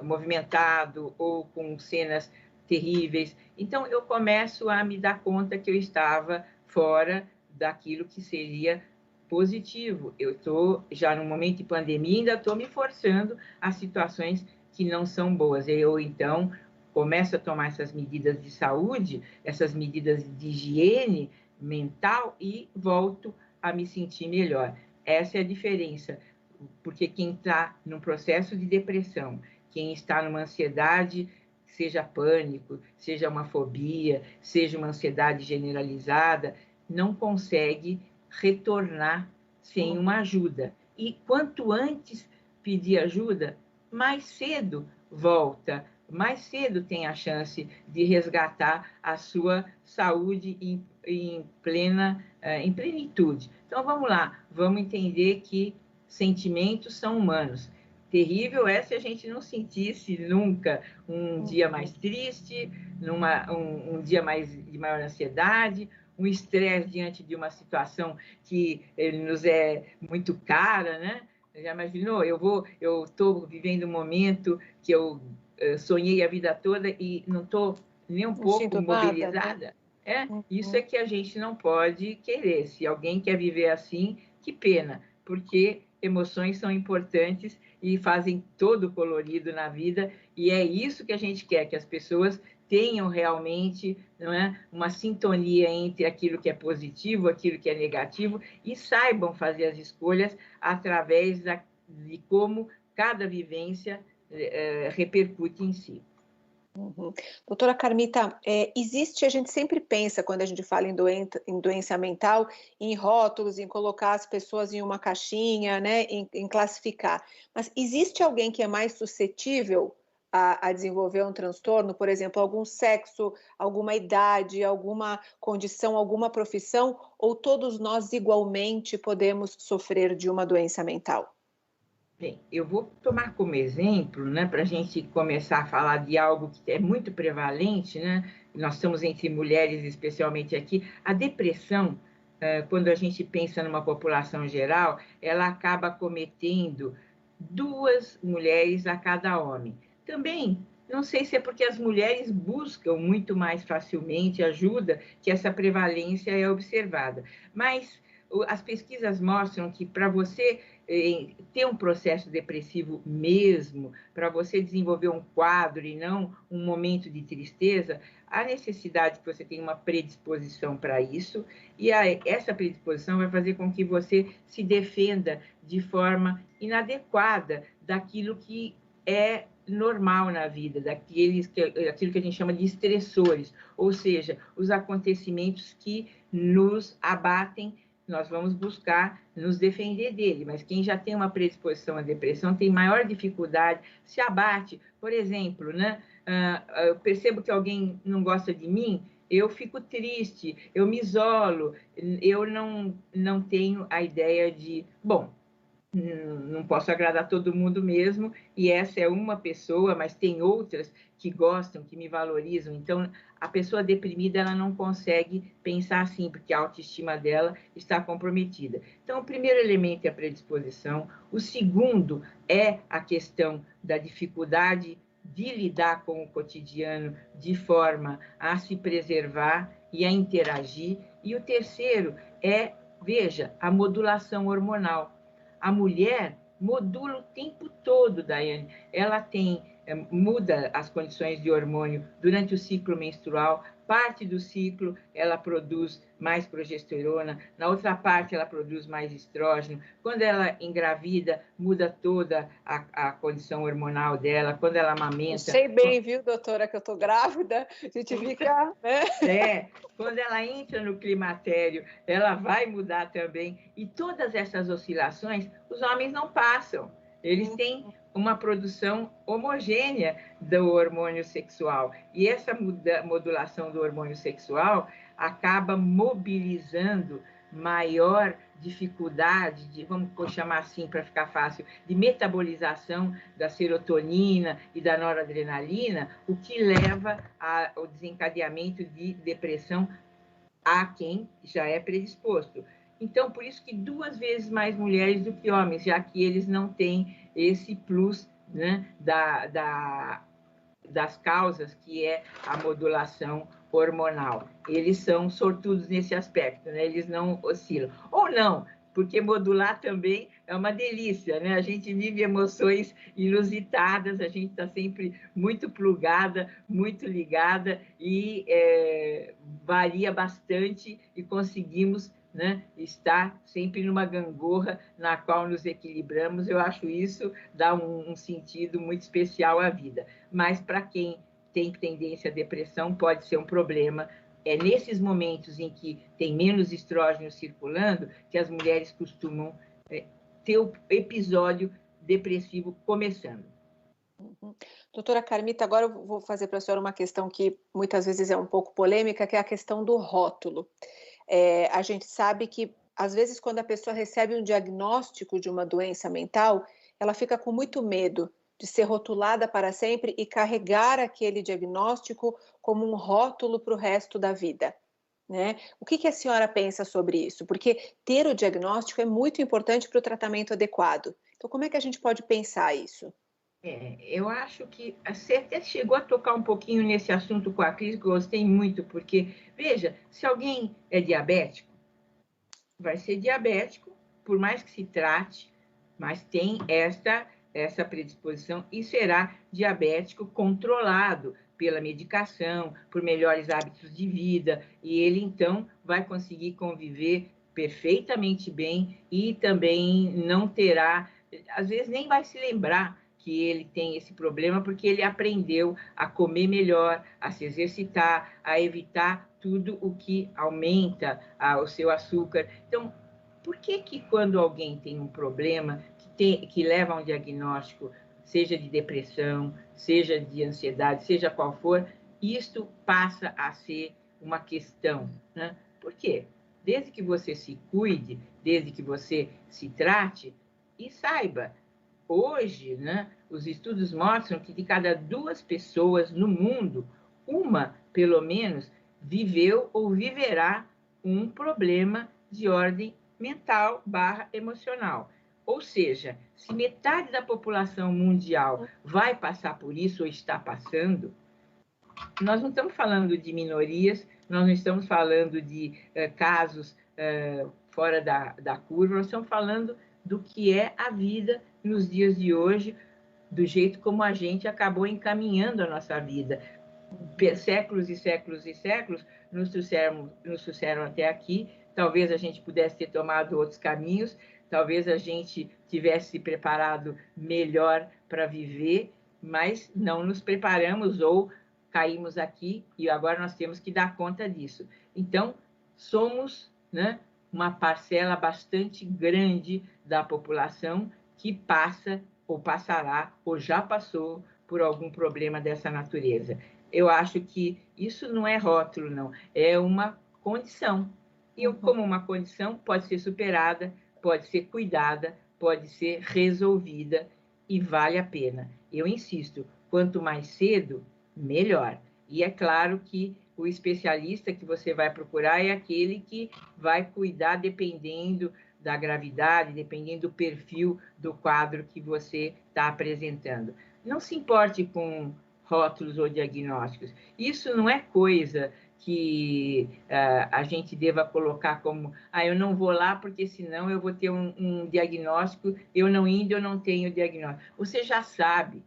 movimentado ou com cenas terríveis. Então, eu começo a me dar conta que eu estava fora daquilo que seria positivo. Eu estou já no momento de pandemia, ainda estou me forçando a situações que não são boas. Eu, então, começo a tomar essas medidas de saúde, essas medidas de higiene mental e volto a me sentir melhor. Essa é a diferença, porque quem está num processo de depressão, quem está numa ansiedade, seja pânico, seja uma fobia, seja uma ansiedade generalizada, não consegue retornar sem uma ajuda. E quanto antes pedir ajuda, mais cedo volta, mais cedo tem a chance de resgatar a sua saúde em plenitude. Então, vamos lá, vamos entender que sentimentos são humanos. Terrível é se a gente não sentisse nunca um dia mais triste, um dia de maior ansiedade, um estresse diante de uma situação que nos é muito cara, né? Já imaginou? Eu estou vivendo um momento que eu sonhei a vida toda e não estou nem um pouco mobilizada. Né? Isso é que a gente não pode querer. Se alguém quer viver assim, que pena, porque emoções são importantes e fazem todo o colorido na vida, e é isso que a gente quer, que as pessoas tenham realmente, não é, uma sintonia entre aquilo que é positivo, aquilo que é negativo, e saibam fazer as escolhas através de como cada vivência repercute em si. Uhum. Doutora Carmita, a gente sempre pensa, quando a gente fala em doença mental, em rótulos, em colocar as pessoas em uma caixinha, né, em classificar. Mas existe alguém que é mais suscetível a desenvolver um transtorno, por exemplo, algum sexo, alguma idade, alguma condição, alguma profissão, ou todos nós igualmente podemos sofrer de uma doença mental? Bem, eu vou tomar como exemplo, né, para a gente começar a falar de algo que é muito prevalente, né? Nós estamos entre mulheres, especialmente aqui. A depressão, quando a gente pensa numa população geral, ela acaba cometendo 2 mulheres a cada homem. Também, não sei se é porque as mulheres buscam muito mais facilmente ajuda que essa prevalência é observada, mas as pesquisas mostram que para você ter um processo depressivo mesmo, para você desenvolver um quadro e não um momento de tristeza, há necessidade que você tenha uma predisposição para isso, e essa predisposição vai fazer com que você se defenda de forma inadequada daquilo que é normal na vida, aquilo que a gente chama de estressores, ou seja, os acontecimentos que nos abatem. Nós vamos buscar nos defender dele, mas quem já tem uma predisposição à depressão tem maior dificuldade, se abate. Por exemplo, né? Eu percebo que alguém não gosta de mim, eu fico triste, eu me isolo, eu não tenho a ideia de, bom, não posso agradar todo mundo mesmo, e essa é uma pessoa, mas tem outras que gostam, que me valorizam. Então, a pessoa deprimida, ela não consegue pensar assim, porque a autoestima dela está comprometida. Então, o primeiro elemento é a predisposição. O segundo é a questão da dificuldade de lidar com o cotidiano de forma a se preservar e a interagir. E o terceiro é, veja, a modulação hormonal. A mulher modula o tempo todo, Daiane. Ela muda as condições de hormônio durante o ciclo menstrual. Parte do ciclo ela produz mais progesterona, na outra parte ela produz mais estrógeno. Quando ela engravida, muda toda a condição hormonal dela. Quando ela amamenta... Eu sei bem, viu, doutora, que eu estou grávida. A gente fica... né? Quando ela entra no climatério, ela vai mudar também. E todas essas oscilações, os homens não passam. Eles têm uma produção homogênea do hormônio sexual. E essa modulação do hormônio sexual acaba mobilizando maior dificuldade, vamos chamar assim para ficar fácil, de metabolização da serotonina e da noradrenalina, o que leva ao desencadeamento de depressão a quem já é predisposto. Então, por isso que 2 vezes mais mulheres do que homens, já que eles não têm esse plus, né, das causas, que é a modulação hormonal. Eles são sortudos nesse aspecto, né? Eles não oscilam. Ou não, porque modular também é uma delícia, né? A gente vive emoções inusitadas, a gente está sempre muito plugada, muito ligada e varia bastante e conseguimos, né, estar sempre numa gangorra na qual nos equilibramos. Eu acho isso dá um sentido muito especial à vida. Mas para quem tem tendência à depressão pode ser um problema. É nesses momentos em que tem menos estrógeno circulando que as mulheres costumam ter o episódio depressivo começando. Doutora Carmita, agora eu vou fazer para a senhora uma questão que muitas vezes é um pouco polêmica, que é a questão do rótulo. A gente sabe que, às vezes, quando a pessoa recebe um diagnóstico de uma doença mental, ela fica com muito medo de ser rotulada para sempre e carregar aquele diagnóstico como um rótulo para o resto da vida, né? O que a senhora pensa sobre isso? Porque ter o diagnóstico é muito importante para o tratamento adequado. Então, como é que a gente pode pensar isso? Eu acho que você até chegou a tocar um pouquinho nesse assunto com a Cris, que eu gostei muito, porque, veja, se alguém é diabético, vai ser diabético, por mais que se trate, mas tem essa predisposição e será diabético controlado pela medicação, por melhores hábitos de vida, e ele, então, vai conseguir conviver perfeitamente bem e também não terá, às vezes nem vai se lembrar que ele tem esse problema porque ele aprendeu a comer melhor, a se exercitar, a evitar tudo o que aumenta o seu açúcar. Então, por que quando alguém tem um problema que leva a um diagnóstico, seja de depressão, seja de ansiedade, seja qual for, isto passa a ser uma questão, né? Por quê? Desde que você se cuide, desde que você se trate, e saiba, hoje, né, os estudos mostram que de cada 2 pessoas no mundo, uma, pelo menos, viveu ou viverá um problema de ordem mental / emocional. Ou seja, se metade da população mundial vai passar por isso ou está passando, nós não estamos falando de minorias, nós não estamos falando de casos fora da curva, nós estamos falando do que é a vida nos dias de hoje, do jeito como a gente acabou encaminhando a nossa vida. Séculos e séculos e séculos nos trouxeram até aqui. Talvez a gente pudesse ter tomado outros caminhos, talvez a gente tivesse se preparado melhor para viver, mas não nos preparamos ou caímos aqui e agora nós temos que dar conta disso. Então, somos, né, uma parcela bastante grande da população que passa ou passará ou já passou por algum problema dessa natureza. Eu acho que isso não é rótulo, não, é uma condição. E como uma condição pode ser superada, pode ser cuidada, pode ser resolvida e vale a pena. Eu insisto, quanto mais cedo, melhor. E é claro que o especialista que você vai procurar é aquele que vai cuidar dependendo da gravidade, dependendo do perfil do quadro que você está apresentando. Não se importe com rótulos ou diagnósticos. Isso não é coisa que a gente deva colocar como eu não vou lá porque senão eu vou ter um diagnóstico, eu não indo, eu não tenho diagnóstico. Você já sabe,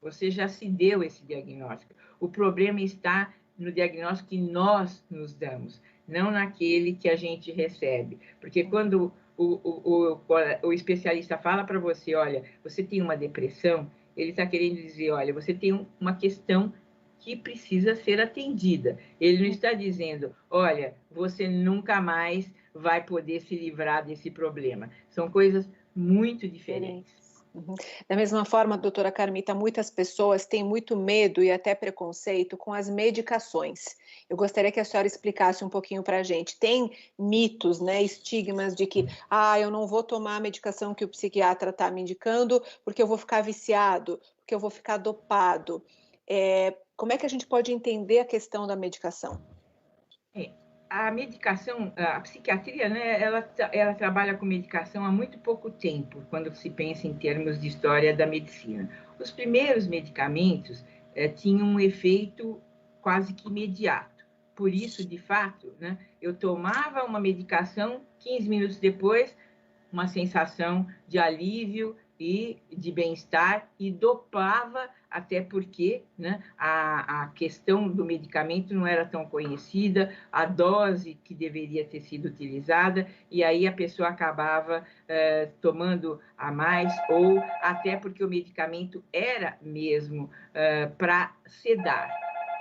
você já se deu esse diagnóstico. O problema está no diagnóstico que nós nos damos, não naquele que a gente recebe. Porque quando o especialista fala para você, olha, você tem uma depressão, ele está querendo dizer, olha, você tem uma questão que precisa ser atendida. Ele não está dizendo, olha, você nunca mais vai poder se livrar desse problema. São coisas muito diferentes. Da mesma forma, doutora Carmita, muitas pessoas têm muito medo e até preconceito com as medicações. Eu gostaria que a senhora explicasse um pouquinho para a gente. Tem mitos, né, estigmas de que eu não vou tomar a medicação que o psiquiatra está me indicando porque eu vou ficar viciado, porque eu vou ficar dopado. Como é que a gente pode entender a questão da medicação? A medicação, a psiquiatria, né, ela trabalha com medicação há muito pouco tempo, quando se pensa em termos de história da medicina. Os primeiros medicamentos tinham um efeito quase que imediato. Por isso, de fato, né, eu tomava uma medicação, 15 minutos depois, uma sensação de alívio e de bem-estar, e dopava, até porque, né, a questão do medicamento não era tão conhecida, a dose que deveria ter sido utilizada, e aí a pessoa acabava tomando a mais, ou até porque o medicamento era mesmo para sedar,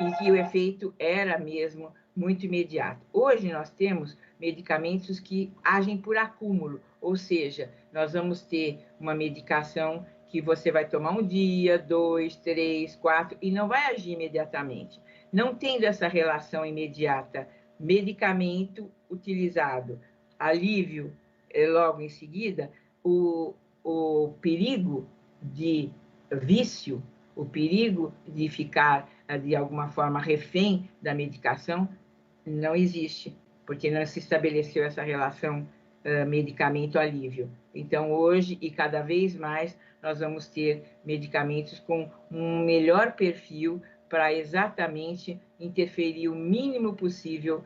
e que o efeito era mesmo muito imediato. Hoje nós temos medicamentos que agem por acúmulo, ou seja, nós vamos ter uma medicação que você vai tomar um dia, 2, 3, 4, e não vai agir imediatamente. Não tendo essa relação imediata, medicamento utilizado, alívio logo em seguida, o perigo de vício, o perigo de ficar, de alguma forma, refém da medicação, não existe, porque não se estabeleceu essa relação medicamento-alívio. Então, hoje, e cada vez mais, nós vamos ter medicamentos com um melhor perfil para exatamente interferir o mínimo possível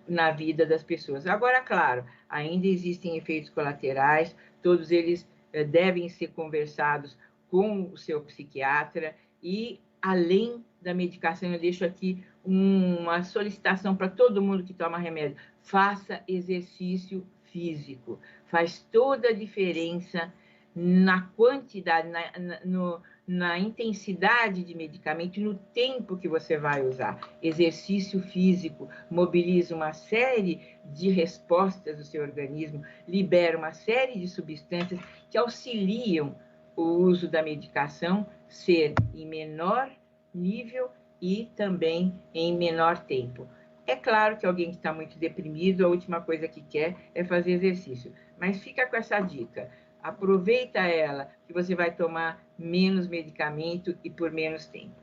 na vida das pessoas. Agora, claro, ainda existem efeitos colaterais, todos eles devem ser conversados com o seu psiquiatra e, além da medicação, eu deixo aqui uma solicitação para todo mundo que toma remédio: faça exercício físico, faz toda a diferença na quantidade, na intensidade de medicamento e no tempo que você vai usar. Exercício físico mobiliza uma série de respostas do seu organismo, libera uma série de substâncias que auxiliam o uso da medicação ser em menor nível e também em menor tempo. É claro que alguém que está muito deprimido, a última coisa que quer é fazer exercício, mas fica com essa dica. Aproveita ela, que você vai tomar menos medicamento e por menos tempo.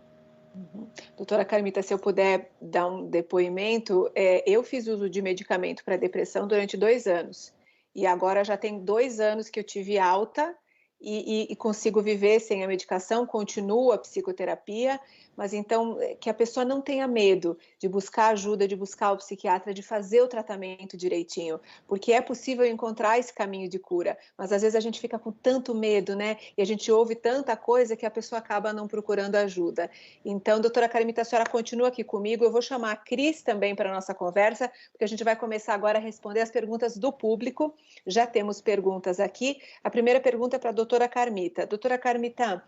Doutora Carmita, se eu puder dar um depoimento, eu fiz uso de medicamento para depressão durante 2 anos. E agora já tem 2 anos que eu tive alta e consigo viver sem a medicação, continuo a psicoterapia, mas então que a pessoa não tenha medo de buscar ajuda, de buscar o psiquiatra, de fazer o tratamento direitinho, porque é possível encontrar esse caminho de cura, mas às vezes a gente fica com tanto medo, né? E a gente ouve tanta coisa que a pessoa acaba não procurando ajuda. Então, doutora Carmita, a senhora continua aqui comigo, eu vou chamar a Cris também para a nossa conversa, porque a gente vai começar agora a responder as perguntas do público. Já temos perguntas aqui. A primeira pergunta é para a doutora Carmita. Doutora Carmita,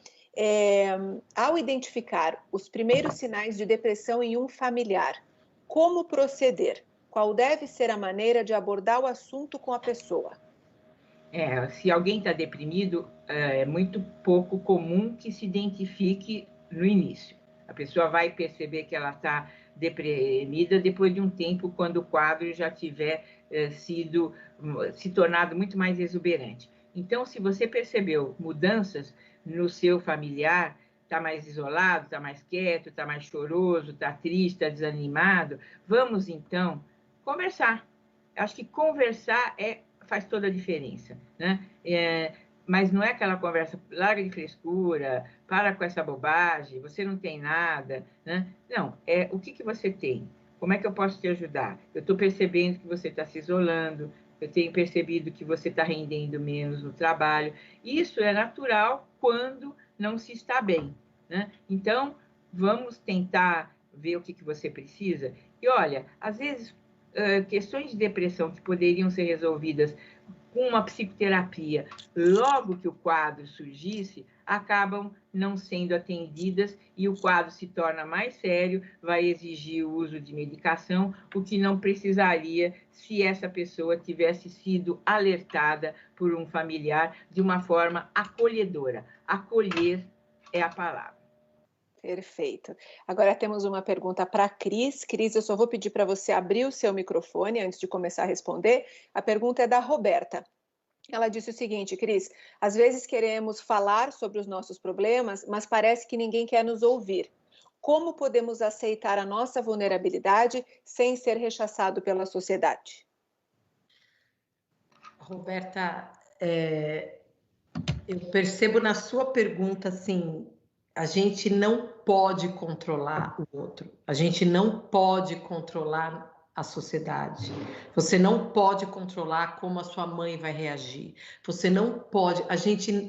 ao identificar os primeiros sinais de depressão em um familiar, como proceder? Qual deve ser a maneira de abordar o assunto com a pessoa? Se alguém está deprimido, é muito pouco comum que se identifique no início. A pessoa vai perceber que ela está deprimida depois de um tempo, quando o quadro já tiver se tornado muito mais exuberante. Então, se você percebeu mudanças no seu familiar, está mais isolado, está mais quieto, está mais choroso, está triste, está desanimado, vamos então conversar. Acho que conversar faz toda a diferença, né? Mas não é aquela conversa, larga de frescura, para com essa bobagem, você não tem nada, né? Não, o que você tem? Como é que eu posso te ajudar? Eu estou percebendo que você está se isolando, eu tenho percebido que você está rendendo menos no trabalho. Isso é natural quando não se está bem, né? Então, vamos tentar ver o que você precisa. E olha, às vezes, questões de depressão que poderiam ser resolvidas com uma psicoterapia, logo que o quadro surgisse, acabam não sendo atendidas e o quadro se torna mais sério, vai exigir o uso de medicação, o que não precisaria se essa pessoa tivesse sido alertada por um familiar de uma forma acolhedora. Acolher é a palavra. Perfeito. Agora temos uma pergunta para a Cris. Cris, eu só vou pedir para você abrir o seu microfone antes de começar a responder. A pergunta é da Roberta. Ela disse o seguinte, Cris, às vezes queremos falar sobre os nossos problemas, mas parece que ninguém quer nos ouvir. Como podemos aceitar a nossa vulnerabilidade sem ser rechaçado pela sociedade? Roberta, eu percebo na sua pergunta, assim, a gente não pode controlar o outro, a gente não pode controlar a sociedade, você não pode controlar como a sua mãe vai reagir, você não pode,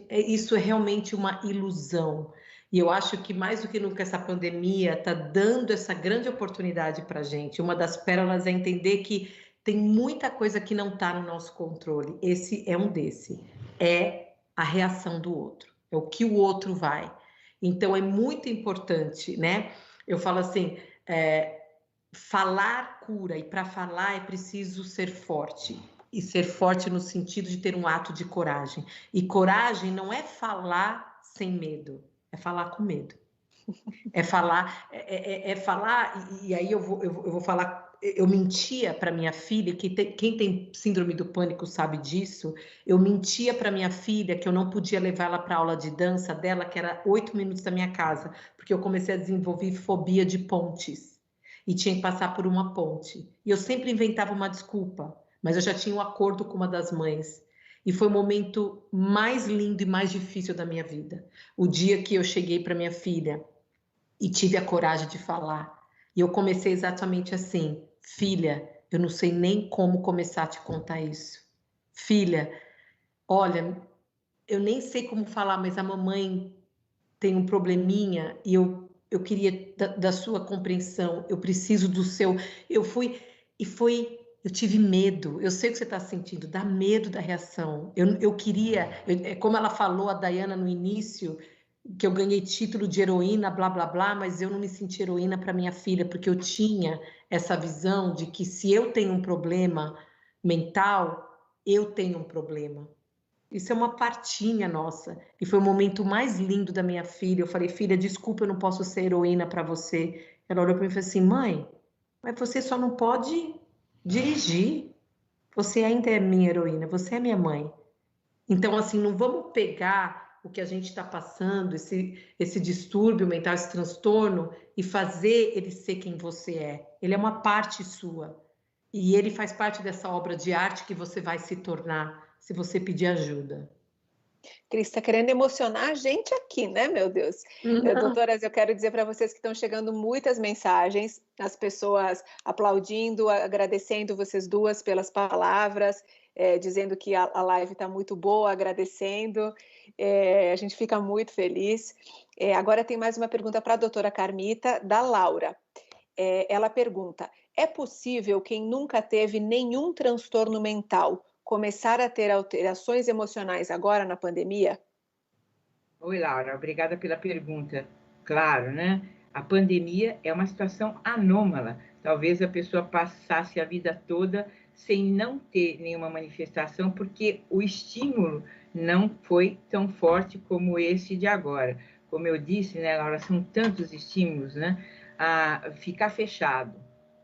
isso é realmente uma ilusão, e eu acho que mais do que nunca essa pandemia está dando essa grande oportunidade para a gente. Uma das pérolas é entender que tem muita coisa que não está no nosso controle, esse é um desse, é a reação do outro, é o que o outro vai. Então, é muito importante, né? Eu falo assim, falar cura, e para falar é preciso ser forte. E ser forte no sentido de ter um ato de coragem. E coragem não é falar sem medo, é falar com medo. É falar, e aí eu vou falar. Eu mentia para minha filha, quem tem síndrome do pânico sabe disso, eu mentia para minha filha que eu não podia levar ela para a aula de dança dela, que era 8 minutos da minha casa, porque eu comecei a desenvolver fobia de pontes, e tinha que passar por uma ponte. E eu sempre inventava uma desculpa, mas eu já tinha um acordo com uma das mães, e foi o momento mais lindo e mais difícil da minha vida. O dia que eu cheguei para minha filha e tive a coragem de falar, e eu comecei exatamente assim: filha, eu não sei nem como começar a te contar isso. Filha, olha, eu nem sei como falar, mas a mamãe tem um probleminha e eu queria da sua compreensão, eu preciso do seu... Eu tive medo, eu sei o que você está sentindo, dá medo da reação. Eu queria, como ela falou, a Dayana no início, que eu ganhei título de heroína, blá, blá, blá, mas eu não me senti heroína para minha filha, porque eu tinha essa visão de que se eu tenho um problema mental, eu tenho um problema. Isso é uma partinha nossa. E foi o momento mais lindo da minha filha. Eu falei, filha, desculpa, eu não posso ser heroína para você. Ela olhou para mim e falou assim, mãe, mas você só não pode dirigir. Você ainda é minha heroína, você é minha mãe. Então, assim, não vamos pegar o que a gente está passando, esse distúrbio mental, esse transtorno, e fazer ele ser quem você é. Ele é uma parte sua. E ele faz parte dessa obra de arte que você vai se tornar se você pedir ajuda. Cris, está querendo emocionar a gente aqui, né, meu Deus? Doutoras, eu quero dizer para vocês que estão chegando muitas mensagens, as pessoas aplaudindo, agradecendo vocês duas pelas palavras, dizendo que a live está muito boa, agradecendo, a gente fica muito feliz. Agora tem mais uma pergunta para a doutora Carmita, da Laura. Ela pergunta, é possível quem nunca teve nenhum transtorno mental começar a ter alterações emocionais agora na pandemia? Oi, Laura, obrigada pela pergunta. Claro, né? A pandemia é uma situação anômala. Talvez a pessoa passasse a vida toda sem não ter nenhuma manifestação, porque o estímulo não foi tão forte como esse de agora. Como eu disse, né, Laura, são tantos estímulos, né? Ficar fechado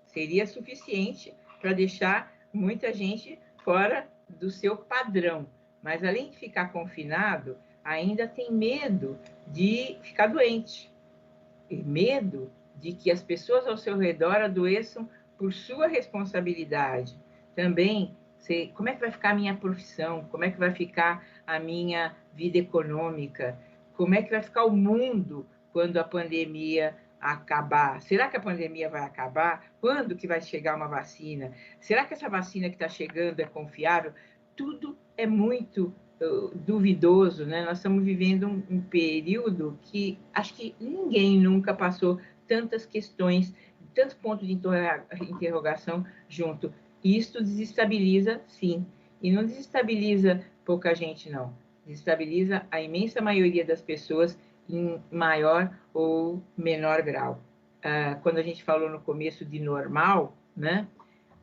seria suficiente para deixar muita gente fora do seu padrão. Mas, além de ficar confinado, ainda tem medo de ficar doente. E medo de que as pessoas ao seu redor adoeçam por sua responsabilidade. Também, como é que vai ficar a minha profissão? Como é que vai ficar a minha vida econômica? Como é que vai ficar o mundo quando a pandemia acabar? Será que a pandemia vai acabar? Quando que vai chegar uma vacina? Será que essa vacina que está chegando é confiável? Tudo é muito duvidoso, né? Nós estamos vivendo um período que acho que ninguém nunca passou tantas questões, tantos pontos de interrogação junto. Isto desestabiliza, sim. E não desestabiliza pouca gente, não. Desestabiliza a imensa maioria das pessoas em maior ou menor grau. Quando a gente falou no começo de normal, né?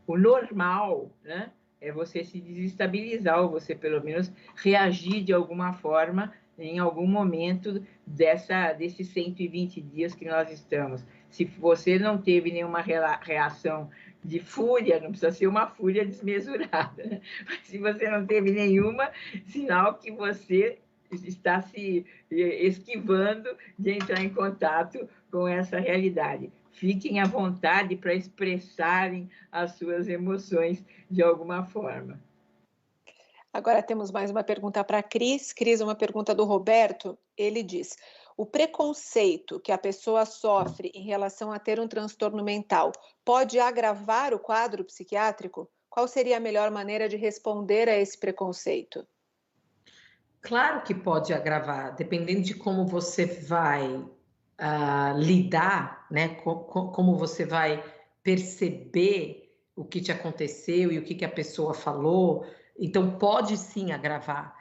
O normal, né? É você se desestabilizar, ou você, pelo menos, reagir de alguma forma em algum momento desses 120 dias que nós estamos. Se você não teve nenhuma reação de fúria, não precisa ser uma fúria desmesurada, né? Mas se você não teve nenhuma, sinal que você está se esquivando de entrar em contato com essa realidade. Fiquem à vontade para expressarem as suas emoções de alguma forma. Agora temos mais uma pergunta para a Cris. Cris, uma pergunta do Roberto. Ele diz, o preconceito que a pessoa sofre em relação a ter um transtorno mental pode agravar o quadro psiquiátrico? Qual seria a melhor maneira de responder a esse preconceito? Claro que pode agravar, dependendo de como você vai lidar, né? Como você vai perceber o que te aconteceu e o que a pessoa falou. Então, pode sim agravar.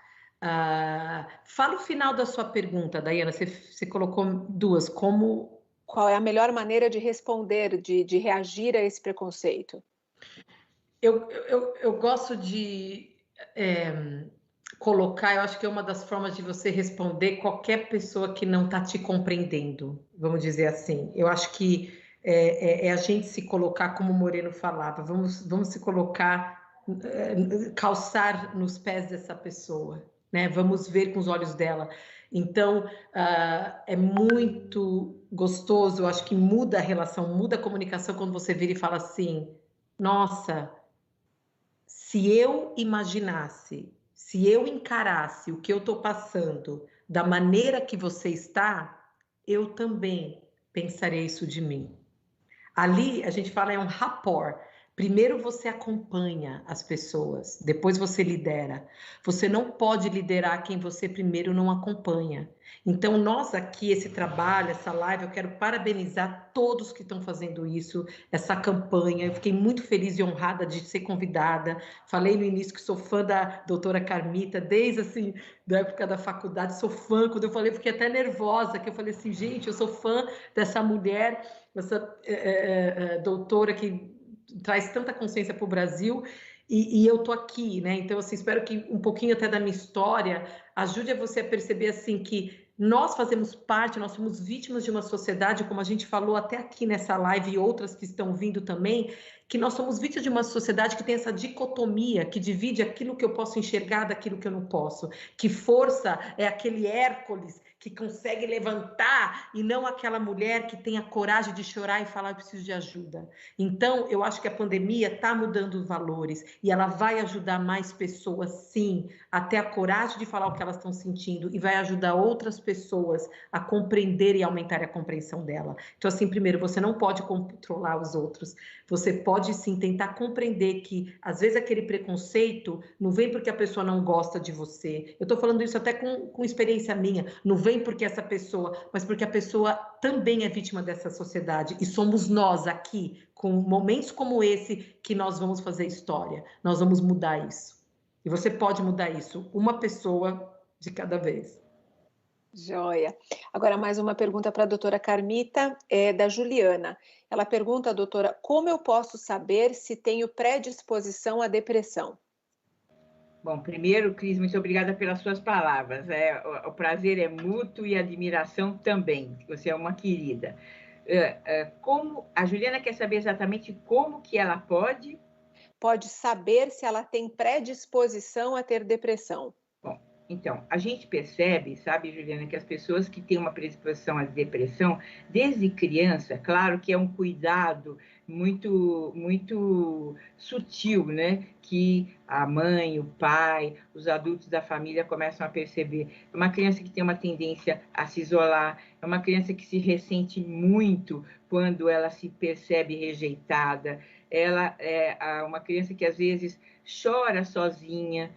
Fala o final da sua pergunta, Daiana. Você colocou duas. Qual é a melhor maneira de responder, de reagir a esse preconceito? Eu gosto de colocar, eu acho que é uma das formas de você responder qualquer pessoa que não está te compreendendo, vamos dizer assim. Eu acho que é a gente se colocar, como o Moreno falava, vamos se colocar, calçar nos pés dessa pessoa, né? Vamos ver com os olhos dela. Então, é muito gostoso, eu acho que muda a relação, muda a comunicação quando você vira e fala assim, nossa, se eu imaginasse, se eu encarasse o que eu estou passando da maneira que você está, eu também pensaria isso de mim. Ali, a gente fala, é um rapport. Primeiro você acompanha as pessoas, depois você lidera. Você não pode liderar quem você primeiro não acompanha. Então, nós aqui, esse trabalho, essa live, eu quero parabenizar todos que estão fazendo isso, essa campanha. Eu fiquei muito feliz e honrada de ser convidada. Falei no início que sou fã da doutora Carmita, desde assim, da época da faculdade, sou fã. Quando eu falei, fiquei até nervosa, que eu falei assim, gente, eu sou fã dessa mulher, essa doutora que traz tanta consciência para o Brasil, e eu tô aqui, né? Então, assim, espero que um pouquinho até da minha história ajude a você a perceber, assim, que nós fazemos parte, nós somos vítimas de uma sociedade, como a gente falou até aqui nessa live e outras que estão vindo também, que nós somos vítimas de uma sociedade que tem essa dicotomia, que divide aquilo que eu posso enxergar daquilo que eu não posso, que força é aquele Hércules que consegue levantar e não aquela mulher que tem a coragem de chorar e falar, eu preciso de ajuda. Então, eu acho que a pandemia está mudando os valores e ela vai ajudar mais pessoas, sim, a ter a coragem de falar o que elas estão sentindo e vai ajudar outras pessoas a compreender e aumentar a compreensão dela. Então, assim, primeiro, você não pode controlar os outros. Você pode, sim, tentar compreender que, às vezes, aquele preconceito não vem porque a pessoa não gosta de você. Eu estou falando isso até com experiência minha. Não vem porque essa pessoa, mas porque a pessoa também é vítima dessa sociedade. E somos nós aqui, com momentos como esse, que nós vamos fazer história. Nós vamos mudar isso. E você pode mudar isso, uma pessoa de cada vez. Joia. Agora, mais uma pergunta para a doutora Carmita, da Juliana. Ela pergunta, doutora, como eu posso saber se tenho predisposição à depressão? Bom, primeiro, Cris, muito obrigada pelas suas palavras. O prazer é mútuo e a admiração também. Você é uma querida. Como a Juliana quer saber exatamente como que ela pode saber se ela tem predisposição a ter depressão. Bom, então, a gente percebe, sabe, Juliana, que as pessoas que têm uma predisposição à depressão, desde criança, claro que é um cuidado muito, muito sutil, né? Que a mãe, o pai, os adultos da família começam a perceber. É uma criança que tem uma tendência a se isolar, é uma criança que se ressente muito quando ela se percebe rejeitada, ela é uma criança que às vezes chora sozinha,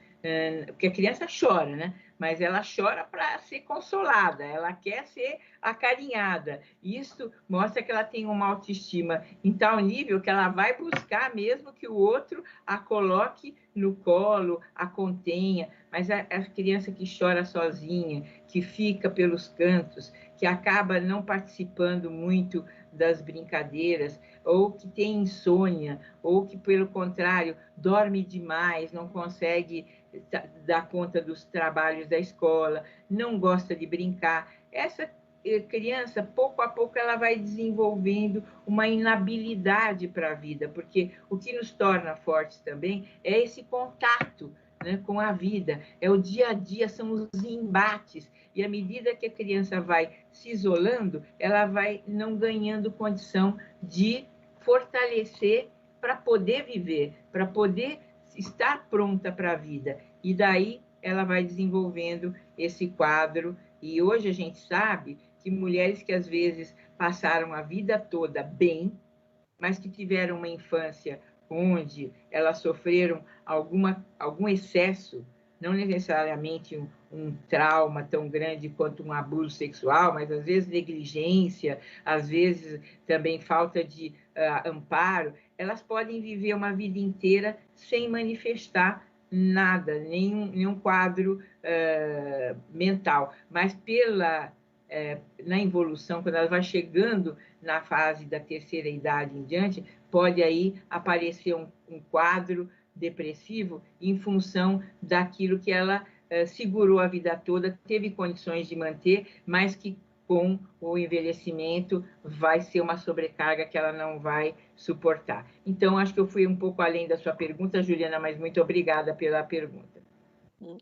porque a criança chora, né? Mas ela chora para ser consolada, ela quer ser acarinhada. Isso mostra que ela tem uma autoestima em tal nível que ela vai buscar mesmo que o outro a coloque no colo, a contenha. Mas a criança que chora sozinha, que fica pelos cantos, que acaba não participando muito das brincadeiras, ou que tem insônia, ou que, pelo contrário, dorme demais, não consegue dar conta dos trabalhos da escola, não gosta de brincar. Essa criança, pouco a pouco, ela vai desenvolvendo uma inabilidade para a vida, porque o que nos torna fortes também é esse contato, né, com a vida, é o dia a dia, são os embates, e à medida que a criança vai se isolando, ela vai não ganhando condição de fortalecer para poder viver, para poder estar pronta para a vida, e daí ela vai desenvolvendo esse quadro, e hoje a gente sabe que mulheres que às vezes passaram a vida toda bem, mas que tiveram uma infância onde elas sofreram algum excesso, não necessariamente um trauma tão grande quanto um abuso sexual, mas às vezes negligência, às vezes também falta de amparo, elas podem viver uma vida inteira sem manifestar nada, nenhum quadro mental, mas na evolução, quando ela vai chegando na fase da terceira idade em diante, pode aí aparecer um quadro depressivo em função daquilo que ela segurou a vida toda, teve condições de manter, mas que com o envelhecimento vai ser uma sobrecarga que ela não vai suportar. Então, acho que eu fui um pouco além da sua pergunta, Juliana, mas muito obrigada pela pergunta.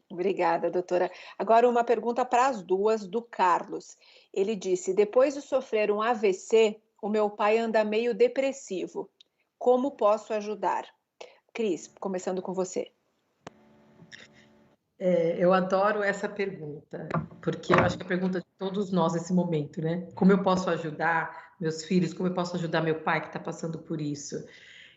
Obrigada, doutora. Agora uma pergunta para as duas, do Carlos. Ele disse, depois de sofrer um AVC, o meu pai anda meio depressivo. Como posso ajudar? Cris, começando com você. Eu adoro essa pergunta, porque eu acho que é a pergunta de todos nós nesse momento, né? Como eu posso ajudar meus filhos? Como eu posso ajudar meu pai que está passando por isso?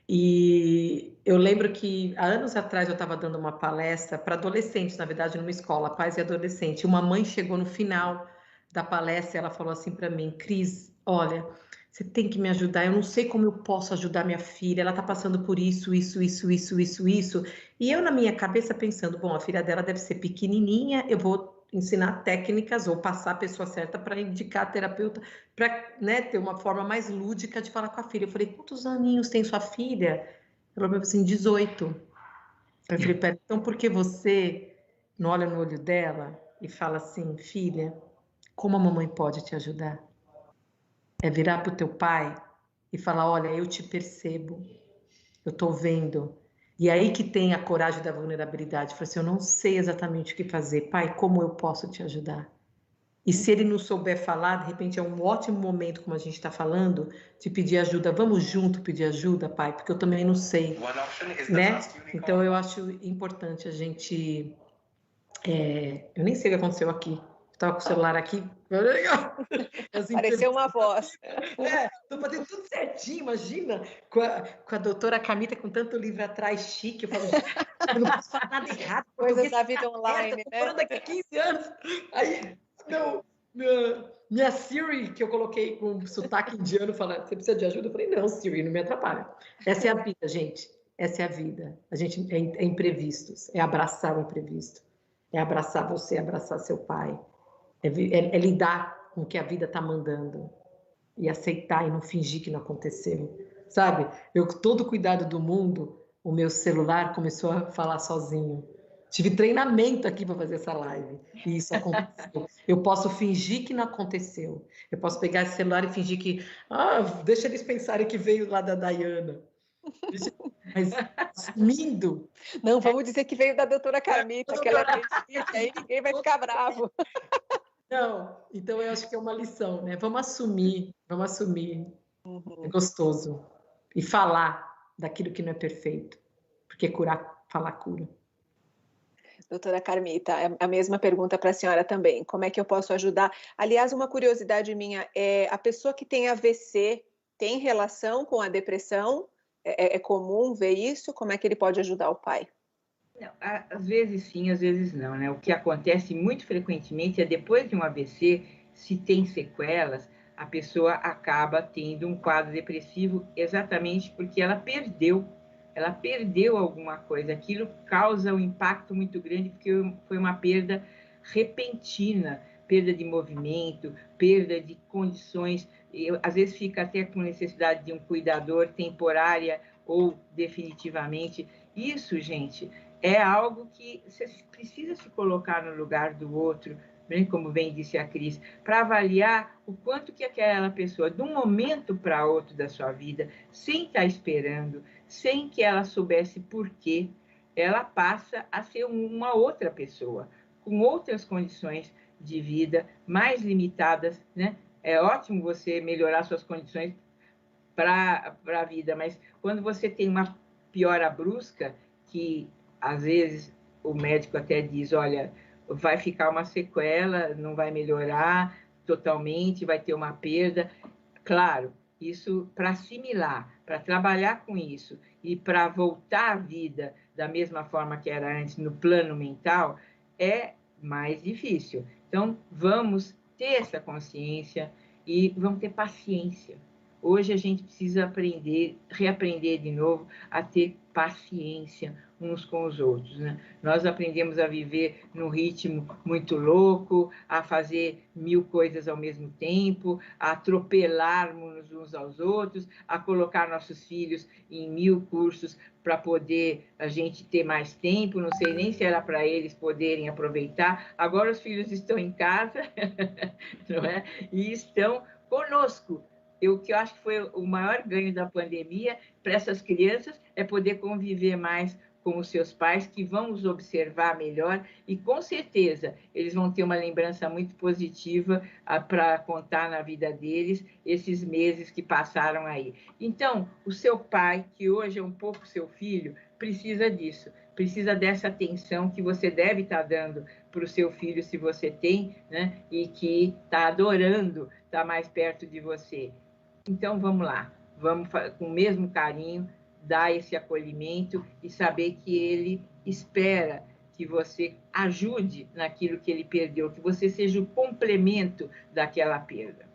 E eu lembro que há anos atrás eu estava dando uma palestra para adolescentes, na verdade, numa escola, pais e adolescentes. Uma mãe chegou no final da palestra e ela falou assim para mim: Cris, olha, você tem que me ajudar. Eu não sei como eu posso ajudar minha filha. Ela está passando por isso. E eu, na minha cabeça, pensando: bom, a filha dela deve ser pequenininha, eu vou ensinar técnicas ou passar a pessoa certa para indicar a terapeuta, para, né, ter uma forma mais lúdica de falar com a filha. Eu falei: quantos aninhos tem sua filha? Ela falou assim: 18. Eu falei: pera, então por que você não olha no olho dela e fala assim: filha, como a mamãe pode te ajudar? É virar para o teu pai e falar: olha, eu te percebo, eu estou vendo. E aí que tem a coragem da vulnerabilidade. Fala assim: eu não sei exatamente o que fazer, pai, como eu posso te ajudar? E se ele não souber falar, de repente é um ótimo momento, como a gente está falando, de pedir ajuda. Vamos junto pedir ajuda, pai, porque eu também não sei, né? Então eu acho importante a gente... eu nem sei o que aconteceu aqui. Estava com o celular aqui. Pareceu uma voz. Estou fazendo tudo certinho, imagina, com a doutora Camita com tanto livro atrás, chique. Eu falo: eu não posso falar nada errado. Coisas da vida online, né? né? Falando aqui 15 anos. Aí, minha Siri, que eu coloquei com sotaque indiano, fala: você precisa de ajuda? Eu falei: não, Siri, não me atrapalha. Essa é a vida, gente. Essa é a vida. A gente é imprevistos. É abraçar o imprevisto. É abraçar você, abraçar seu pai. É lidar com o que a vida está mandando e aceitar e não fingir que não aconteceu, sabe? Eu, com todo o cuidado do mundo, o meu celular começou a falar sozinho. Tive treinamento aqui para fazer essa live e isso aconteceu. Eu posso fingir que não aconteceu. Eu posso pegar esse celular e fingir que... deixa eles pensarem que veio lá da Dayana. Mas assumindo... Não, vamos dizer que veio da doutora Carmita, que ela é dentista, aí ninguém vai ficar bravo. Não, então eu acho que é uma lição, né? Vamos assumir. É gostoso. E falar daquilo que não é perfeito. Porque falar cura. Doutora Carmita, a mesma pergunta para a senhora também. Como é que eu posso ajudar? Aliás, uma curiosidade minha, a pessoa que tem AVC tem relação com a depressão? É comum ver isso? Como é que ele pode ajudar o pai? Não, às vezes sim, às vezes não, né? O que acontece muito frequentemente é depois de um AVC, se tem sequelas, a pessoa acaba tendo um quadro depressivo exatamente porque ela perdeu alguma coisa. Aquilo causa um impacto muito grande porque foi uma perda repentina, perda de movimento, perda de condições. Às vezes fica até com necessidade de um cuidador temporária ou definitivamente. Isso, gente, é algo que você precisa se colocar no lugar do outro, né? Como bem disse a Cris, para avaliar o quanto que aquela pessoa, de um momento para outro da sua vida, sem estar esperando, sem que ela soubesse por quê, ela passa a ser uma outra pessoa, com outras condições de vida mais limitadas, né? É ótimo você melhorar suas condições para a vida, mas quando você tem uma piora brusca, que às vezes o médico até diz: olha, vai ficar uma sequela, não vai melhorar totalmente, vai ter uma perda. Claro, isso para assimilar, para trabalhar com isso e para voltar à vida da mesma forma que era antes no plano mental, é mais difícil. Então, vamos ter essa consciência e vamos ter paciência. Hoje a gente precisa reaprender de novo a ter paciência uns com os outros, né? Nós aprendemos a viver num ritmo muito louco, a fazer 1000 coisas ao mesmo tempo, a atropelarmos uns aos outros, a colocar nossos filhos em 1000 cursos para poder a gente ter mais tempo. Não sei nem se era para eles poderem aproveitar. Agora os filhos estão em casa, não é? E estão conosco. O que eu acho que foi o maior ganho da pandemia para essas crianças é poder conviver mais com os seus pais, que vão os observar melhor e, com certeza, eles vão ter uma lembrança muito positiva para contar na vida deles esses meses que passaram aí. Então, o seu pai, que hoje é um pouco seu filho, precisa disso, precisa dessa atenção que você deve estar dando para o seu filho, se você tem, né? E que está adorando estar mais perto de você. Então, vamos lá, vamos com o mesmo carinho dar esse acolhimento e saber que ele espera que você ajude naquilo que ele perdeu, que você seja o complemento daquela perda.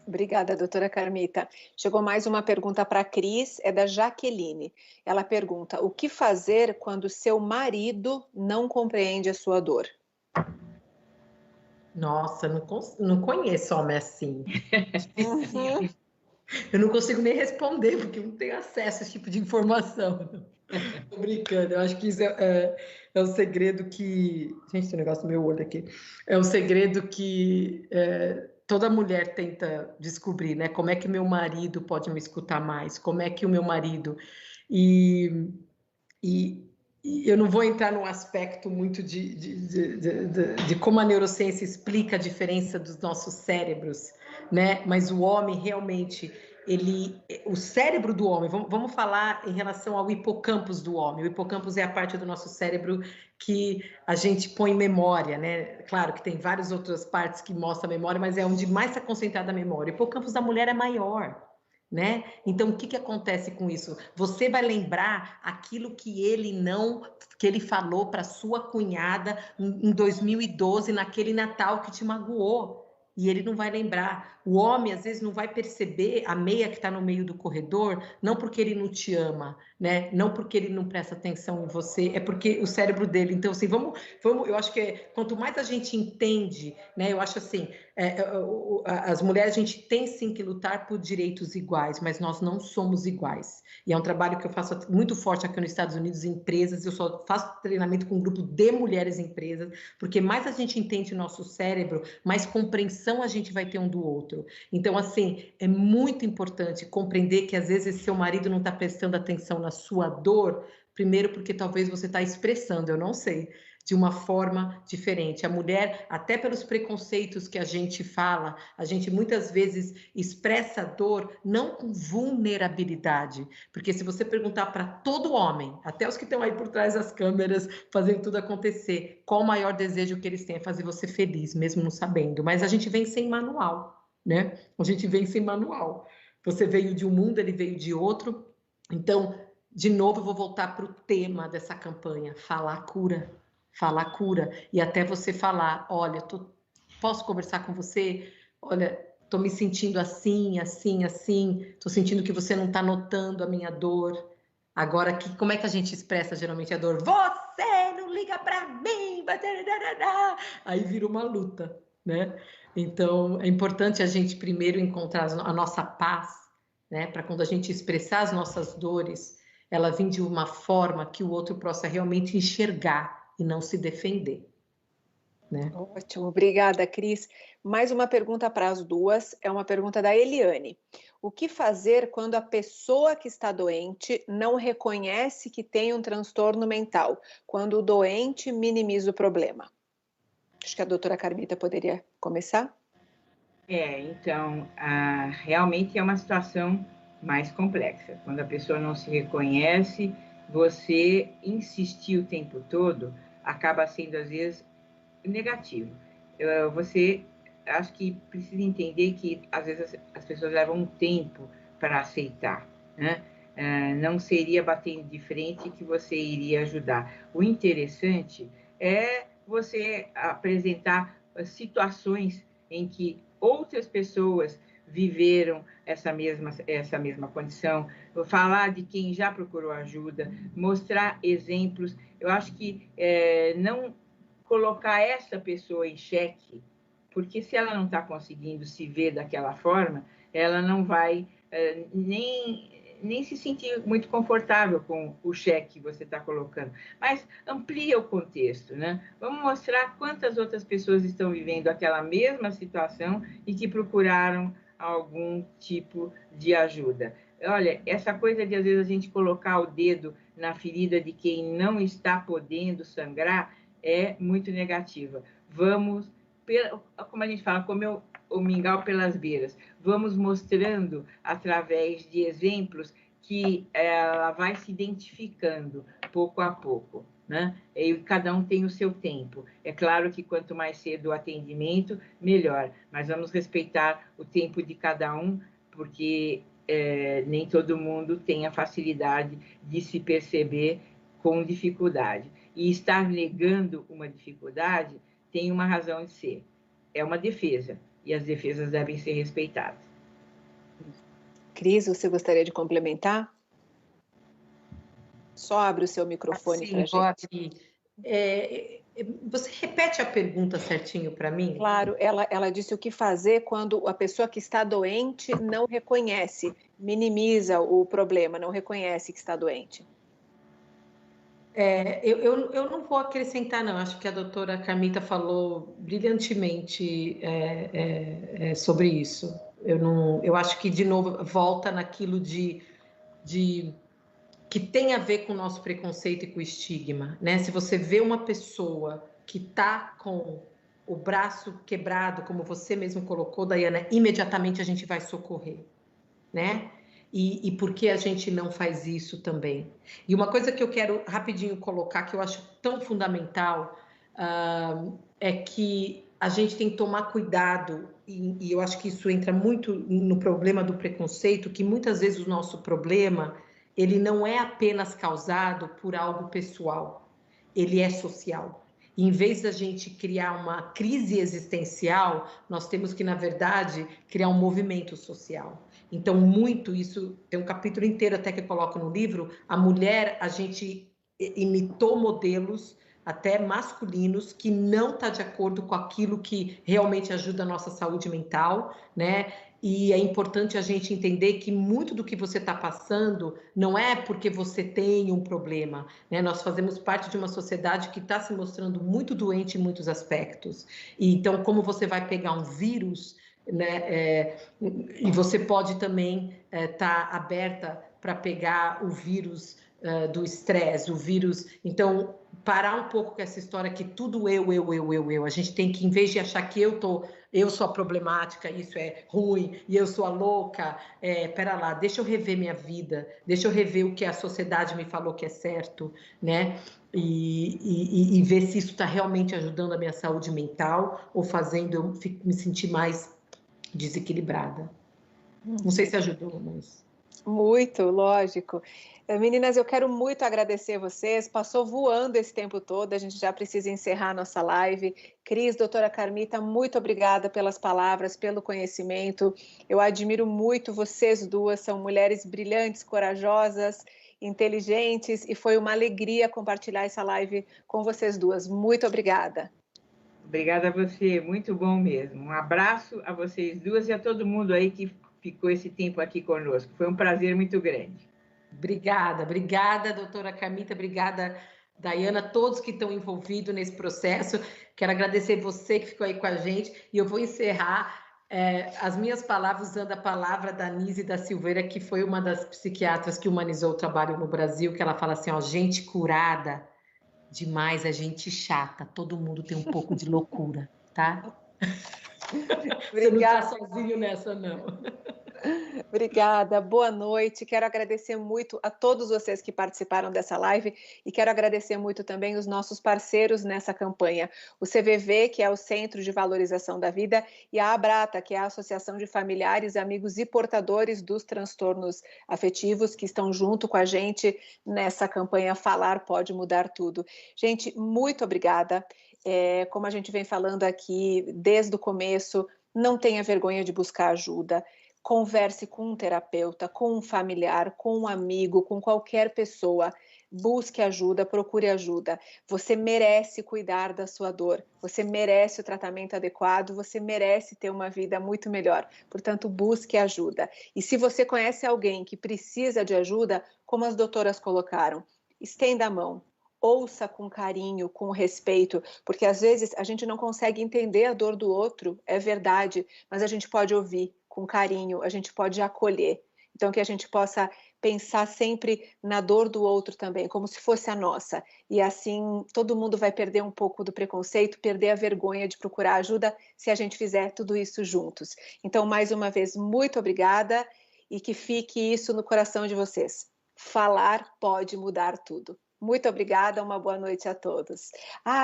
Obrigada, doutora Carmita. Chegou mais uma pergunta para a Cris, é da Jaqueline. Ela pergunta: o que fazer quando seu marido não compreende a sua dor? Nossa, não conheço homem assim. Eu não consigo nem responder, porque eu não tenho acesso a esse tipo de informação. Tô brincando, eu acho que isso é um segredo que... Gente, tem um negócio no meu olho aqui. É um segredo que toda mulher tenta descobrir, né? Como é que meu marido pode me escutar mais? Como é que o meu marido... E eu não vou entrar num aspecto muito de como a neurociência explica a diferença dos nossos cérebros, né? Mas o homem realmente... o cérebro do homem, vamos falar em relação ao hipocampus do homem. O hipocampus é a parte do nosso cérebro que a gente põe memória, né? Claro que tem várias outras partes que mostram a memória, mas é onde mais está concentrada a memória. O hipocampus da mulher é maior, né? Então, o que acontece com isso? Você vai lembrar aquilo que ele falou para sua cunhada em 2012, naquele Natal que te magoou. E ele não vai lembrar. O homem, às vezes, não vai perceber a meia que está no meio do corredor, não porque ele não te ama, né? Não porque ele não presta atenção em você, é porque o cérebro dele... Então, assim, vamos eu acho que quanto mais a gente entende, né? Eu acho assim, as mulheres, a gente tem sim que lutar por direitos iguais, mas nós não somos iguais. E é um trabalho que eu faço muito forte aqui nos Estados Unidos, em empresas. Eu só faço treinamento com um grupo de mulheres em empresas, porque mais a gente entende o nosso cérebro, mais compreensão a gente vai ter um do outro. Então, assim, é muito importante compreender que às vezes seu marido não está prestando atenção na sua dor, primeiro porque talvez você está expressando, eu não sei, de uma forma diferente. A mulher, até pelos preconceitos que a gente fala, a gente muitas vezes expressa dor não com vulnerabilidade, porque se você perguntar para todo homem, até os que estão aí por trás das câmeras, fazendo tudo acontecer, qual o maior desejo que eles têm? É fazer você feliz, mesmo não sabendo. Mas a gente vem sem manual, né? A gente vem sem manual. Você veio de um mundo, ele veio de outro. Então, de novo, eu vou voltar para o tema dessa campanha, falar cura. Falar cura, e até você falar, olha, posso conversar com você? Olha, estou me sentindo assim, assim, assim, estou sentindo que você não está notando a minha dor. Agora, como é que a gente expressa geralmente a dor? Você não liga para mim! Aí vira uma luta, né? Então, é importante a gente primeiro encontrar a nossa paz, né? Para quando a gente expressar as nossas dores, ela vir de uma forma que o outro possa realmente enxergar e não se defender, né? Ótimo, obrigada, Cris. Mais uma pergunta para as duas, é uma pergunta da Eliane. O que fazer quando a pessoa que está doente não reconhece que tem um transtorno mental? Quando o doente minimiza o problema? Acho que a doutora Carmita poderia começar. Então, realmente é uma situação mais complexa. Quando a pessoa não se reconhece, você insistir o tempo todo acaba sendo, às vezes, negativo. Você, acho que precisa entender que, às vezes, as pessoas levam um tempo para aceitar, né? Não seria batendo de frente que você iria ajudar. O interessante é você apresentar situações em que outras pessoas viveram essa mesma condição, falar de quem já procurou ajuda, mostrar exemplos. Eu acho que não colocar essa pessoa em xeque, porque se ela não está conseguindo se ver daquela forma, ela não vai nem se sentir muito confortável com o cheque que você está colocando. Mas amplia o contexto, né? Vamos mostrar quantas outras pessoas estão vivendo aquela mesma situação e que procuraram algum tipo de ajuda. Olha, essa coisa de, às vezes, a gente colocar o dedo na ferida de quem não está podendo sangrar é muito negativa. Vamos, como a gente fala, comer o mingau pelas beiras. Vamos mostrando, através de exemplos, que ela vai se identificando pouco a pouco, né? E cada um tem o seu tempo. É claro que quanto mais cedo o atendimento, melhor. Mas vamos respeitar o tempo de cada um, porque nem todo mundo tem a facilidade de se perceber com dificuldade. E estar negando uma dificuldade tem uma razão de ser. É uma defesa, e as defesas devem ser respeitadas. Cris, você gostaria de complementar? Só abre o seu microfone para a gente. Vou abrir. Você repete a pergunta certinho para mim? Claro, ela disse o que fazer quando a pessoa que está doente não reconhece, minimiza o problema, não reconhece que está doente. Eu não vou acrescentar, não. Acho que a doutora Carmita falou brilhantemente sobre isso. Eu acho que, de novo, volta naquilo que tem a ver com o nosso preconceito e com o estigma, né? Se você vê uma pessoa que está com o braço quebrado, como você mesmo colocou, Daiana, imediatamente a gente vai socorrer, né? E por que a gente não faz isso também? E uma coisa que eu quero rapidinho colocar, que eu acho tão fundamental, é que a gente tem que tomar cuidado, e eu acho que isso entra muito no problema do preconceito, que muitas vezes o nosso problema, ele não é apenas causado por algo pessoal, ele é social. E, em vez da gente criar uma crise existencial, nós temos que, na verdade, criar um movimento social. Então, muito isso, tem um capítulo inteiro até que eu coloco no livro, a mulher, a gente imitou modelos até masculinos que não está de acordo com aquilo que realmente ajuda a nossa saúde mental, né? E é importante a gente entender que muito do que você está passando não é porque você tem um problema, né? Nós fazemos parte de uma sociedade que está se mostrando muito doente em muitos aspectos. E então, como você vai pegar um vírus, né? E você pode também estar aberta para pegar o vírus do estresse, o vírus. Então, parar um pouco com essa história que tudo eu. A gente tem que, em vez de achar que eu sou a problemática, isso é ruim, e eu sou a louca, pera lá, deixa eu rever minha vida, deixa eu rever o que a sociedade me falou que é certo, né? E ver se isso está realmente ajudando a minha saúde mental ou fazendo eu me sentir mais desequilibrada. Não sei se ajudou, mas... Muito, lógico. Meninas, eu quero muito agradecer vocês. Passou voando esse tempo todo, a gente já precisa encerrar nossa live. Cris, doutora Carmita, muito obrigada pelas palavras, pelo conhecimento. Eu admiro muito vocês duas, são mulheres brilhantes, corajosas, inteligentes, e foi uma alegria compartilhar essa live com vocês duas. Muito obrigada. Obrigada a você, muito bom mesmo. Um abraço a vocês duas e a todo mundo aí que ficou esse tempo aqui conosco. Foi um prazer muito grande. Obrigada, doutora Carmita, obrigada, Daiana, todos que estão envolvidos nesse processo. Quero agradecer você que ficou aí com a gente, e eu vou encerrar as minhas palavras usando a palavra da Nise da Silveira, que foi uma das psiquiatras que humanizou o trabalho no Brasil, que ela fala assim, ó, gente curada demais é gente chata, todo mundo tem um pouco de loucura, tá? Você não está sozinho nessa, não. Obrigada, boa noite. Quero agradecer muito a todos vocês que participaram dessa live e quero agradecer muito também os nossos parceiros nessa campanha. O CVV, que é o Centro de Valorização da Vida, e a Abrata, que é a Associação de Familiares, Amigos e Portadores dos Transtornos Afetivos, que estão junto com a gente nessa campanha Falar Pode Mudar Tudo. Gente, muito obrigada. Como a gente vem falando aqui desde o começo, não tenha vergonha de buscar ajuda. Converse com um terapeuta, com um familiar, com um amigo, com qualquer pessoa. Busque ajuda, procure ajuda. Você merece cuidar da sua dor. Você merece o tratamento adequado. Você merece ter uma vida muito melhor. Portanto, busque ajuda. E se você conhece alguém que precisa de ajuda, como as doutoras colocaram, estenda a mão. Ouça com carinho, com respeito, porque às vezes a gente não consegue entender a dor do outro, é verdade, mas a gente pode ouvir com carinho, a gente pode acolher. Então, que a gente possa pensar sempre na dor do outro também, como se fosse a nossa. E assim, todo mundo vai perder um pouco do preconceito, perder a vergonha de procurar ajuda, se a gente fizer tudo isso juntos. Então, mais uma vez, muito obrigada e que fique isso no coração de vocês. Falar pode mudar tudo. Muito obrigada, uma boa noite a todos.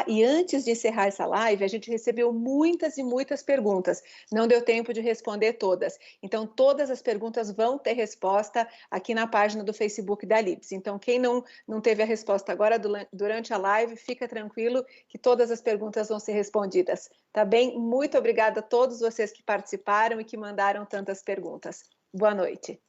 E antes de encerrar essa live, a gente recebeu muitas e muitas perguntas. Não deu tempo de responder todas. Então, todas as perguntas vão ter resposta aqui na página do Facebook da Libs. Então, quem não teve a resposta agora durante a live, fica tranquilo que todas as perguntas vão ser respondidas. Tá bem? Muito obrigada a todos vocês que participaram e que mandaram tantas perguntas. Boa noite.